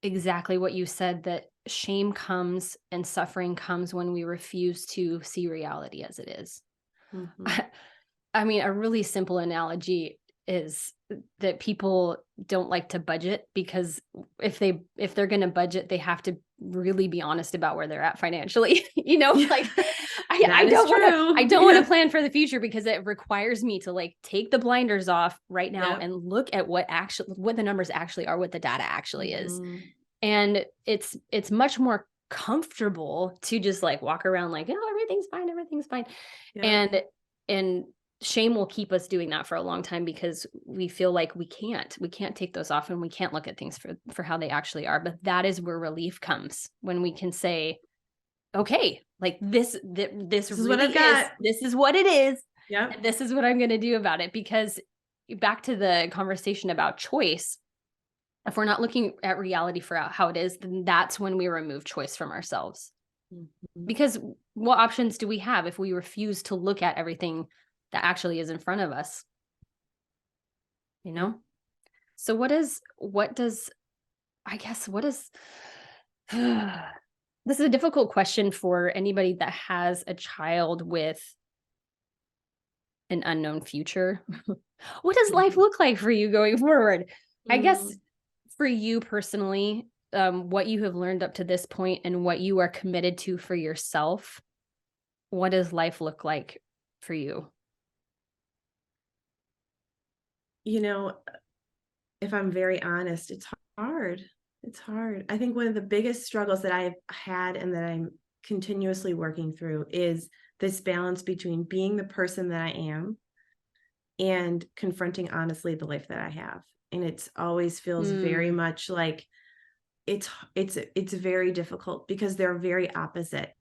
exactly what you said, that shame comes and suffering comes when we refuse to see reality as it is. I mean, a really simple analogy is that people don't like to budget, because if they're going to budget, they have to really be honest about where they're at financially. Like I don't want to plan for the future, because it requires me to like take the blinders off right now and look at what the numbers actually are, what the data actually is. And it's much more comfortable to just like walk around like, oh, everything's fine. Yeah. And And shame will keep us doing that for a long time because we feel like we can't take those off and we can't look at things for how they actually are. But that is where relief comes, when we can say, okay, like this is really what I've got. This is what it is. Yep. And this is what I'm going to do about it. Because back to the conversation about choice, if we're not looking at reality for how it is, then that's when we remove choice from ourselves. Mm-hmm. Because what options do we have if we refuse to look at everything that actually is in front of us? You know? So what is this is a difficult question for anybody that has a child with an unknown future. What does life look like for you going forward? I guess for you personally, what you have learned up to this point and what you are committed to for yourself, what does life look like for you? You know, if I'm very honest, it's hard. It's hard. I think one of the biggest struggles that I've had and that I'm continuously working through is this balance between being the person that I am and confronting honestly the life that I have. And it's always feels very much like it's very difficult because they're very opposite.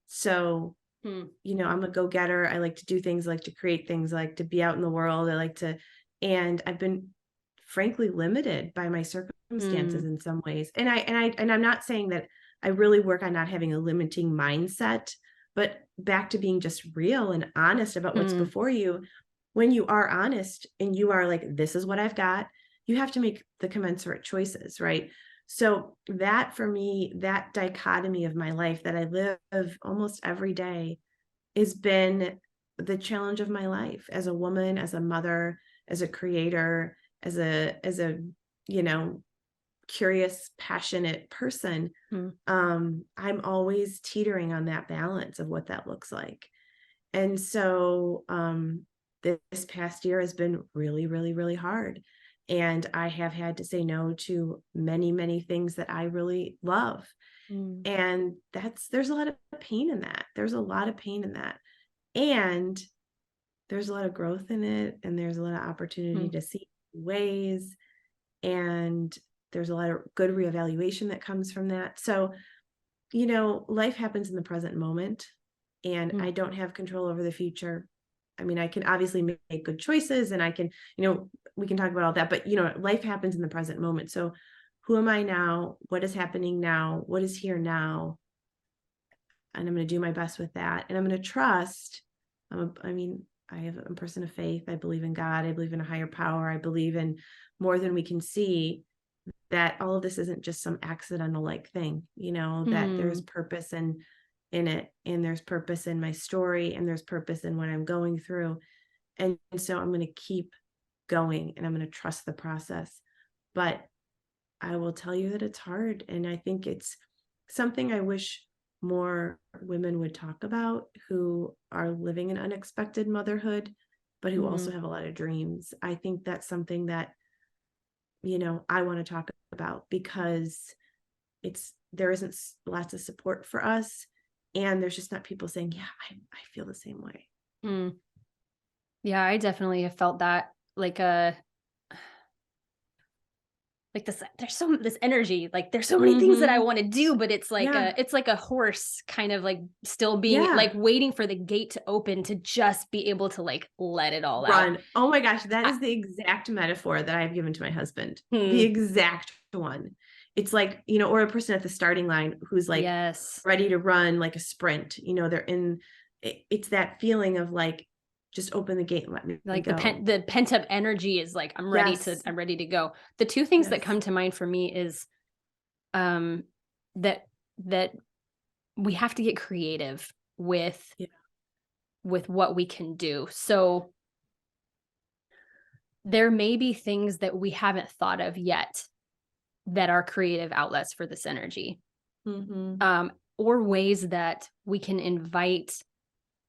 So, you know, I'm a go-getter. I like to do things, I like to create things, I like to be out in the world. And I've been frankly limited by my circumstances in some ways. And I'm not saying that I really work on not having a limiting mindset, but back to being just real and honest about what's before you. When you are honest and you are like, this is what I've got, you have to make the commensurate choices, right? So that for me, that dichotomy of my life that I live almost every day has been the challenge of my life as a woman, as a mother, as a creator, as a, you know, curious, passionate person. I'm always teetering on that balance of what that looks like. And so, this past year has been really, really, really hard. And I have had to say no to many, many things that I really love. And there's a lot of pain in that. There's a lot of pain in that. And there's a lot of growth in it. And there's a lot of opportunity to see ways. And there's a lot of good reevaluation that comes from that. So, you know, life happens in the present moment. And I don't have control over the future. I mean, I can obviously make good choices and I can, you know, we can talk about all that, but, you know, life happens in the present moment. So who am I now? What is happening now? What is here now? And I'm going to do my best with that. And I'm going to trust. I'm a person of faith. I believe in God. I believe in a higher power. I believe in more than we can see, that all of this isn't just some accidental like thing, you know, that there's purpose in it, and there's purpose in my story, and there's purpose in what I'm going through. And so I'm going to keep going and I'm going to trust the process. But I will tell you that it's hard. And I think it's something I wish more women would talk about, who are living an unexpected motherhood, but who also have a lot of dreams. I think that's something that, you know, I want to talk about, because there isn't lots of support for us. And there's just not people saying, yeah, I feel the same way. Yeah, I definitely have felt that, like this, this energy, like there's so many things that I want to do, but it's like it's like a horse kind of like still being like waiting for the gate to open to just be able to like let it all out. Oh my gosh, that is the exact metaphor that I've given to my husband. The exact one. It's like, you know, or a person at the starting line who's like ready to run like a sprint, you know, it's that feeling of like, just open the gate and let me like go. The pent up energy is like, I'm ready to go. The two things that come to mind for me is, that we have to get creative with what we can do. So there may be things that we haven't thought of yet that are creative outlets for this energy, or ways that we can invite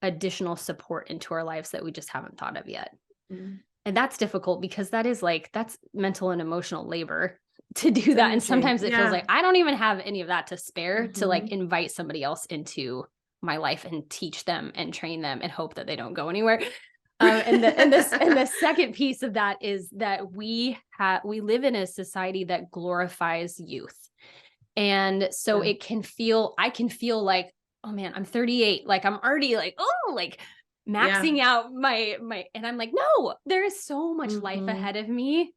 additional support into our lives that we just haven't thought of yet. And that's difficult because that's mental and emotional labor to do that. And sometimes it feels like I don't even have any of that to spare to like invite somebody else into my life and teach them and train them and hope that they don't go anywhere. And the second piece of that is that we live in a society that glorifies youth. And so I can feel like, oh man, I'm 38. Like I'm already like, oh, like maxing out my, and I'm like, no, there is so much life ahead of me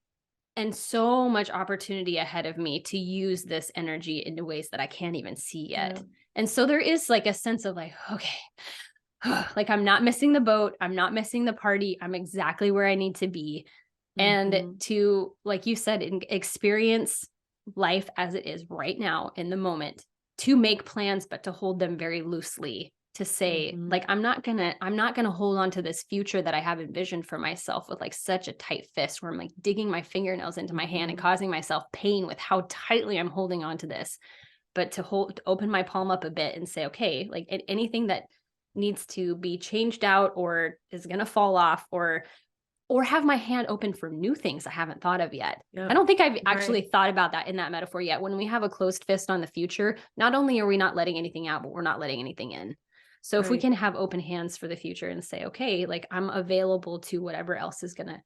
and so much opportunity ahead of me to use this energy in ways that I can't even see yet. Yeah. And so there is like a sense of like, okay, like I'm not missing the boat. I'm not missing the party. I'm exactly where I need to be. And to, like you said, experience life as it is right now in the moment, to make plans, but to hold them very loosely, to say like, I'm not gonna hold on to this future that I have envisioned for myself with like such a tight fist where I'm like digging my fingernails into my hand and causing myself pain with how tightly I'm holding on to this, but to open my palm up a bit and say, okay, like anything that needs to be changed out or is going to fall off, or have my hand open for new things I haven't thought of yet. Yep. I don't think I've actually thought about that in that metaphor yet. When we have a closed fist on the future, not only are we not letting anything out, but we're not letting anything in. So if we can have open hands for the future and say, okay, like I'm available to whatever else is going to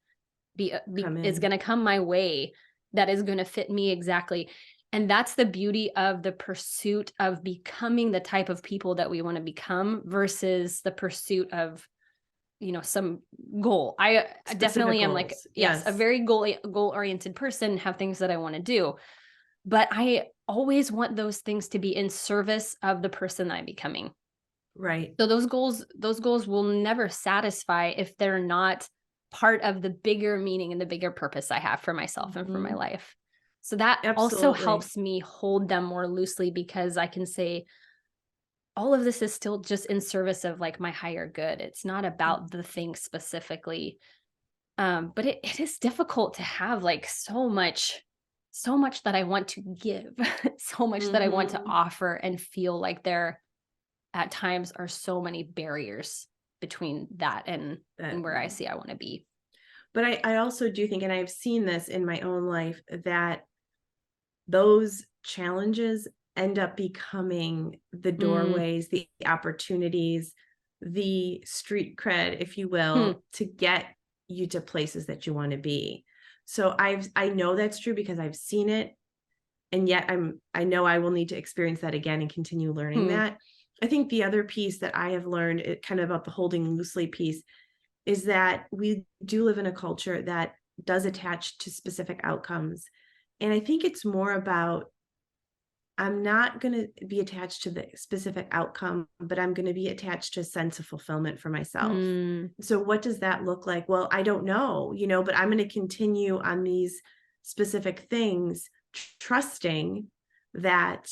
is going to come my way, that is going to fit me exactly. And that's the beauty of the pursuit of becoming the type of people that we want to become versus the pursuit of, you know, some goal. I definitely am like, yes, a very goal-oriented person, have things that I want to do, but I always want those things to be in service of the person that I'm becoming. Right. So those goals will never satisfy if they're not part of the bigger meaning and the bigger purpose I have for myself and for my life. So that also helps me hold them more loosely, because I can say all of this is still just in service of like my higher good. It's not about the thing specifically. But it is difficult to have like so much that I want to give, so much that I want to offer, and feel like there at times are so many barriers between that and where I see I want to be. But I also do think, and I've seen this in my own life, that those challenges end up becoming the doorways, the opportunities, the street cred, if you will, to get you to places that you want to be. So I know that's true because I've seen it, and yet I know I will need to experience that again and continue learning that. I think the other piece that I have learned, it kind of about the holding loosely piece, is that we do live in a culture that does attach to specific outcomes. And I think it's more about, I'm not going to be attached to the specific outcome, but I'm going to be attached to a sense of fulfillment for myself. So what does that look like? Well, I don't know, but I'm going to continue on these specific things, trusting that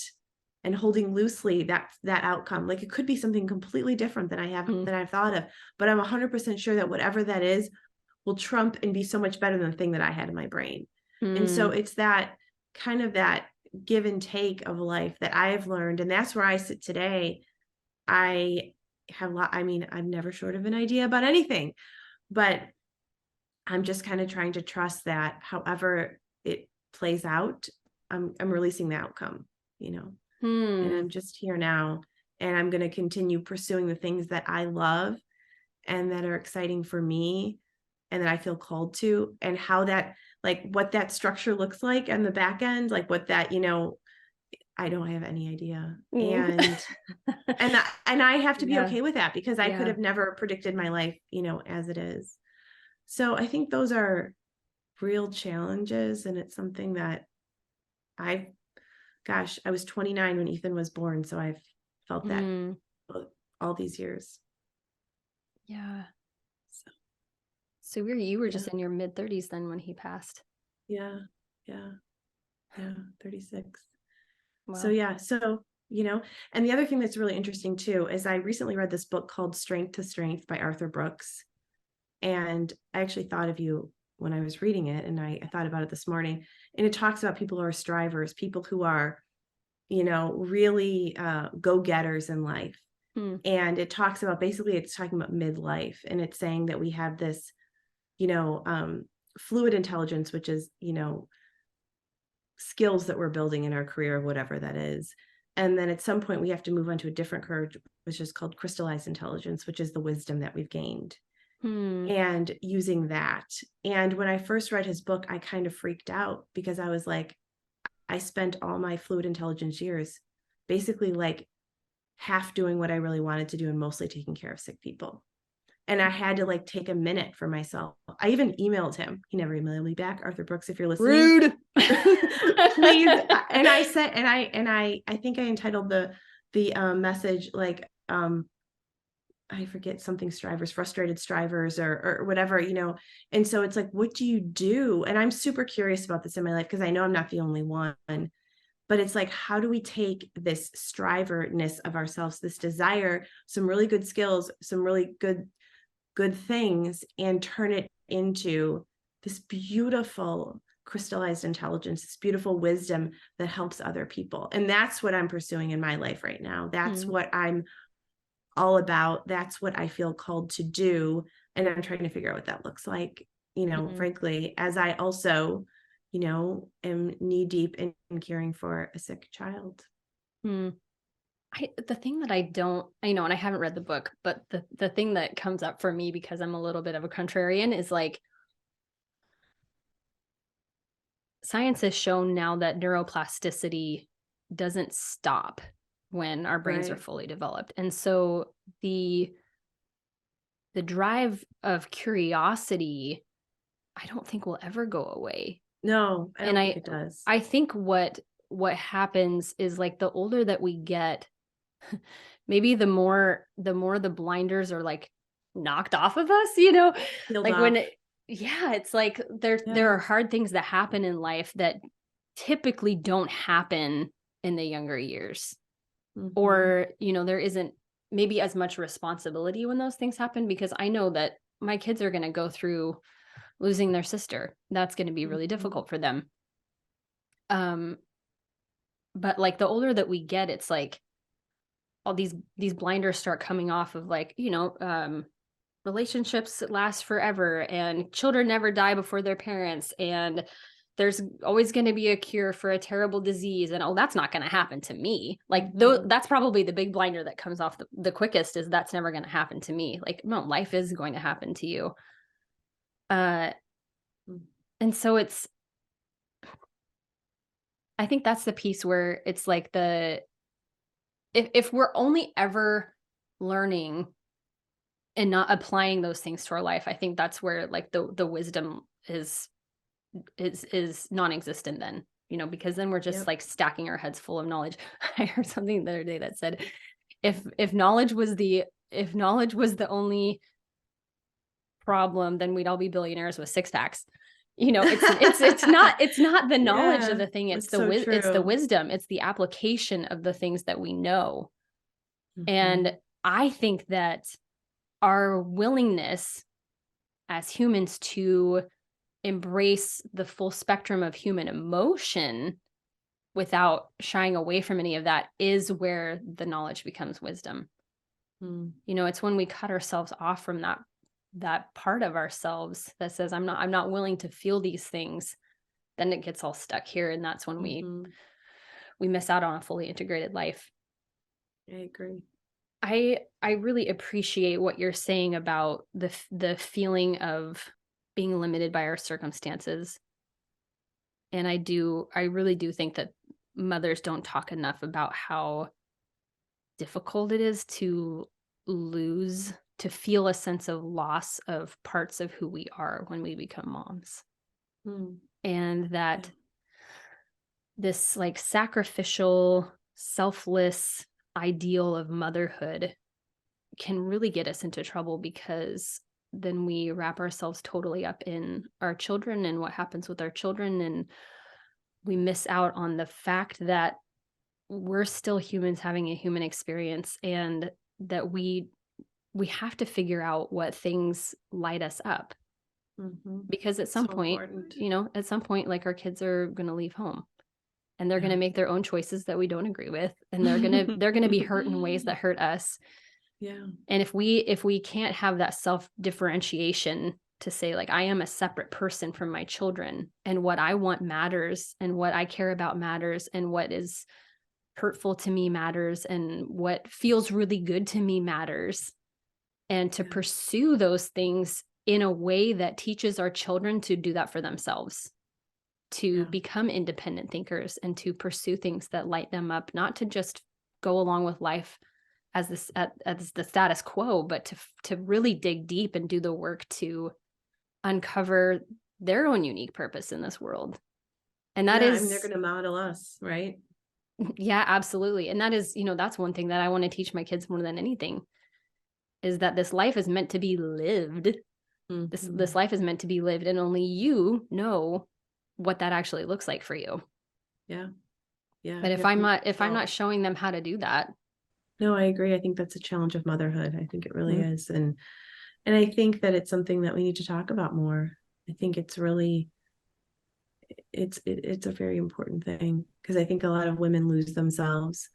and holding loosely that outcome. Like it could be something completely different than I've thought of, but I'm 100% sure that whatever that is will trump and be so much better than the thing that I had in my brain. And so it's that kind of that give and take of life that I have learned. And that's where I sit today. I have I'm never short of an idea about anything, but I'm just kind of trying to trust that however it plays out, I'm releasing the outcome, and I'm just here now, and I'm going to continue pursuing the things that I love and that are exciting for me and that I feel called to, and how that, like what that structure looks like on the back end, like what that, I don't have any idea. And I have to be okay with that, because I could have never predicted my life, as it is. So I think those are real challenges. And it's something that I was 29 when Ethan was born. So I've felt that all these years. Yeah. So you were just in your mid 30s then when he passed. Yeah. 36. Wow. So, and the other thing that's really interesting too, is I recently read this book called Strength to Strength by Arthur Brooks. And I actually thought of you when I was reading it, and I thought about it this morning, and it talks about people who are strivers, people who are, really go-getters in life. And it talks about, basically it's talking about midlife, and it's saying that we have this, fluid intelligence, which is, skills that we're building in our career, whatever that is. And then at some point we have to move on to a different curve, which is called crystallized intelligence, which is the wisdom that we've gained. And using that. And when I first read his book, I kind of freaked out because I was like, I spent all my fluid intelligence years basically like half doing what I really wanted to do and mostly taking care of sick people. And I had to like take a minute for myself. I even emailed him. He never emailed me back. Arthur Brooks, if you're listening. Rude. Please. And I said, and I think I entitled the message like, I forget something strivers, frustrated strivers or whatever, you know? And so it's like, what do you do? And I'm super curious about this in my life because I know I'm not the only one, but it's like, how do we take this striverness of ourselves, this desire, some really good skills, some really good things, and turn it into this beautiful crystallized intelligence, this beautiful wisdom that helps other people. And that's what I'm pursuing in my life right now. That's what I'm all about. That's what I feel called to do. And I'm trying to figure out what that looks like, you know, frankly, as I also, you know, am knee deep in caring for a sick child. The thing that I don't, you know, and I haven't read the book, but the thing that comes up for me because I'm a little bit of a contrarian is like, science has shown now that neuroplasticity doesn't stop when our brains are fully developed. And so the drive of curiosity, I don't think will ever go away. No, I don't think it does. I think what happens is like the older that we get, maybe the more the blinders are like knocked off of us, you know, Peeled like off. when it's like there are hard things that happen in life that typically don't happen in the younger years. Or, you know, there isn't maybe as much responsibility when those things happen, because I know that my kids are going to go through losing their sister. That's going to be really difficult for them. But like the older that we get, it's like all these blinders start coming off of like, you know, relationships last forever and children never die before their parents. And there's always going to be a cure for a terrible disease. And, oh, that's not going to happen to me. Like, that's probably the big blinder that comes off the quickest, is that's never going to happen to me. Like, no, life is going to happen to you. And so I think that's the piece where it's like if we're only ever learning and not applying those things to our life, I think that's where like the wisdom is non-existent then, you know, because then we're just like stacking our heads full of knowledge. I heard something the other day that said, if knowledge was the only problem, then we'd all be billionaires with six packs. You know, it's not the knowledge of the thing. It's the wisdom. It's the application of the things that we know. And I think that our willingness as humans to embrace the full spectrum of human emotion without shying away from any of that is where the knowledge becomes wisdom. You know, it's when we cut ourselves off from that part of ourselves that says, I'm not willing to feel these things, then it gets all stuck here. And that's when we miss out on a fully integrated life. I agree. I really appreciate what you're saying about the feeling of being limited by our circumstances. And I really do think that mothers don't talk enough about how difficult it is to feel a sense of loss of parts of who we are when we become moms. And that this like sacrificial, selfless ideal of motherhood can really get us into trouble, because then we wrap ourselves totally up in our children and what happens with our children. And we miss out on the fact that we're still humans having a human experience, and that we have to figure out what things light us up. Because at some point, you know, at some point, like our kids are going to leave home and they're going to make their own choices that we don't agree with. And they're going to be hurt in ways that hurt us. Yeah. And if we can't have that self-differentiation to say, like, I am a separate person from my children, and what I want matters, and what I care about matters, and what is hurtful to me matters and what feels really good to me matters. And to pursue those things in a way that teaches our children to do that for themselves, to become independent thinkers and to pursue things that light them up, not to just go along with life as the status quo, but to really dig deep and do the work to uncover their own unique purpose in this world. And that is, I mean, they're going to model us, right? Yeah, absolutely. And that is, that's one thing that I want to teach my kids more than anything, is that this life is meant to be lived. Mm-hmm. This life is meant to be lived, and only you know what that actually looks like for you. Yeah. But if I'm not showing them how to do that. No, I agree. I think that's a challenge of motherhood. I think it really is. And I think that it's something that we need to talk about more. I think it's really, it's a very important thing, because I think a lot of women lose themselves,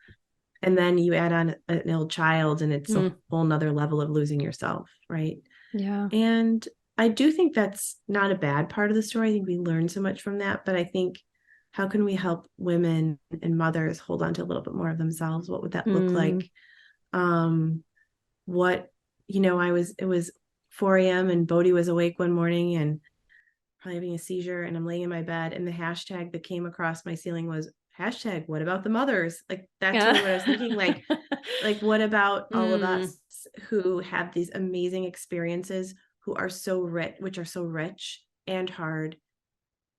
and then you add on an ill child and it's a whole nother level of losing yourself. Right. Yeah. And I do think that's not a bad part of the story. I think we learn so much from that, but I think, how can we help women and mothers hold on to a little bit more of themselves? What would that look like? It was 4 a.m. and Bodhi was awake one morning and probably having a seizure, and I'm laying in my bed, and the hashtag that came across my ceiling was hashtag, what about the mothers? Like, that's really what I was thinking. Like what about all of us who have these amazing experiences, who are so rich and hard,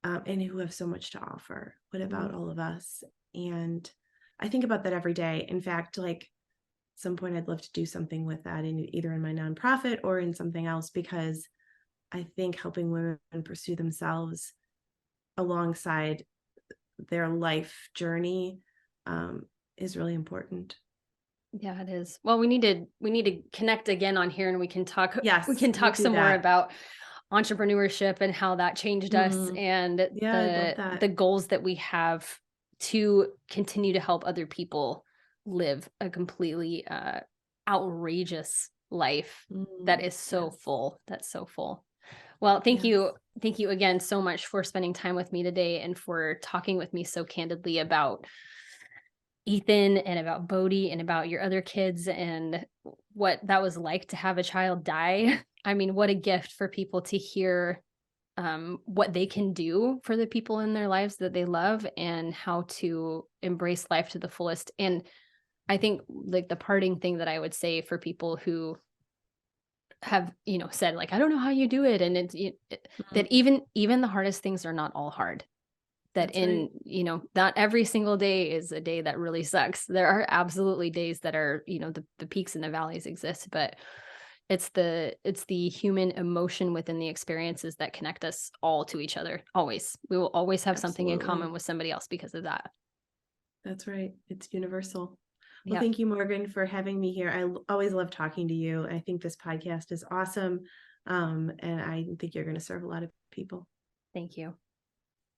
and who have so much to offer? What about all of us? And I think about that every day. In fact, like, at some point I'd love to do something with that, either in my nonprofit or in something else, because I think helping women pursue themselves alongside their life journey is really important. Yeah, it is. Well, we need to connect again on here, and we can talk. Yes, we can talk some more about entrepreneurship and how that changed us, and the goals that we have to continue to help other people live a completely outrageous life that is so full. That's so full. Well, thank you again so much for spending time with me today, and for talking with me so candidly about Ethan and about Bodhi and about your other kids and what that was like to have a child die. I mean, what a gift for people to hear what they can do for the people in their lives that they love, and how to embrace life to the fullest. And I think, like, the parting thing that I would say for people who have, said, like, I don't know how you do it. And it's that even the hardest things are not all hard. That not every single day is a day that really sucks. There are absolutely days that are, the peaks and the valleys exist, but it's the human emotion within the experiences that connect us all to each other. Always. We will always have something in common with somebody else because of that. That's right. It's universal. Well, thank you, Morgan, for having me here. I always love talking to you. I think this podcast is awesome. And I think you're going to serve a lot of people. Thank you.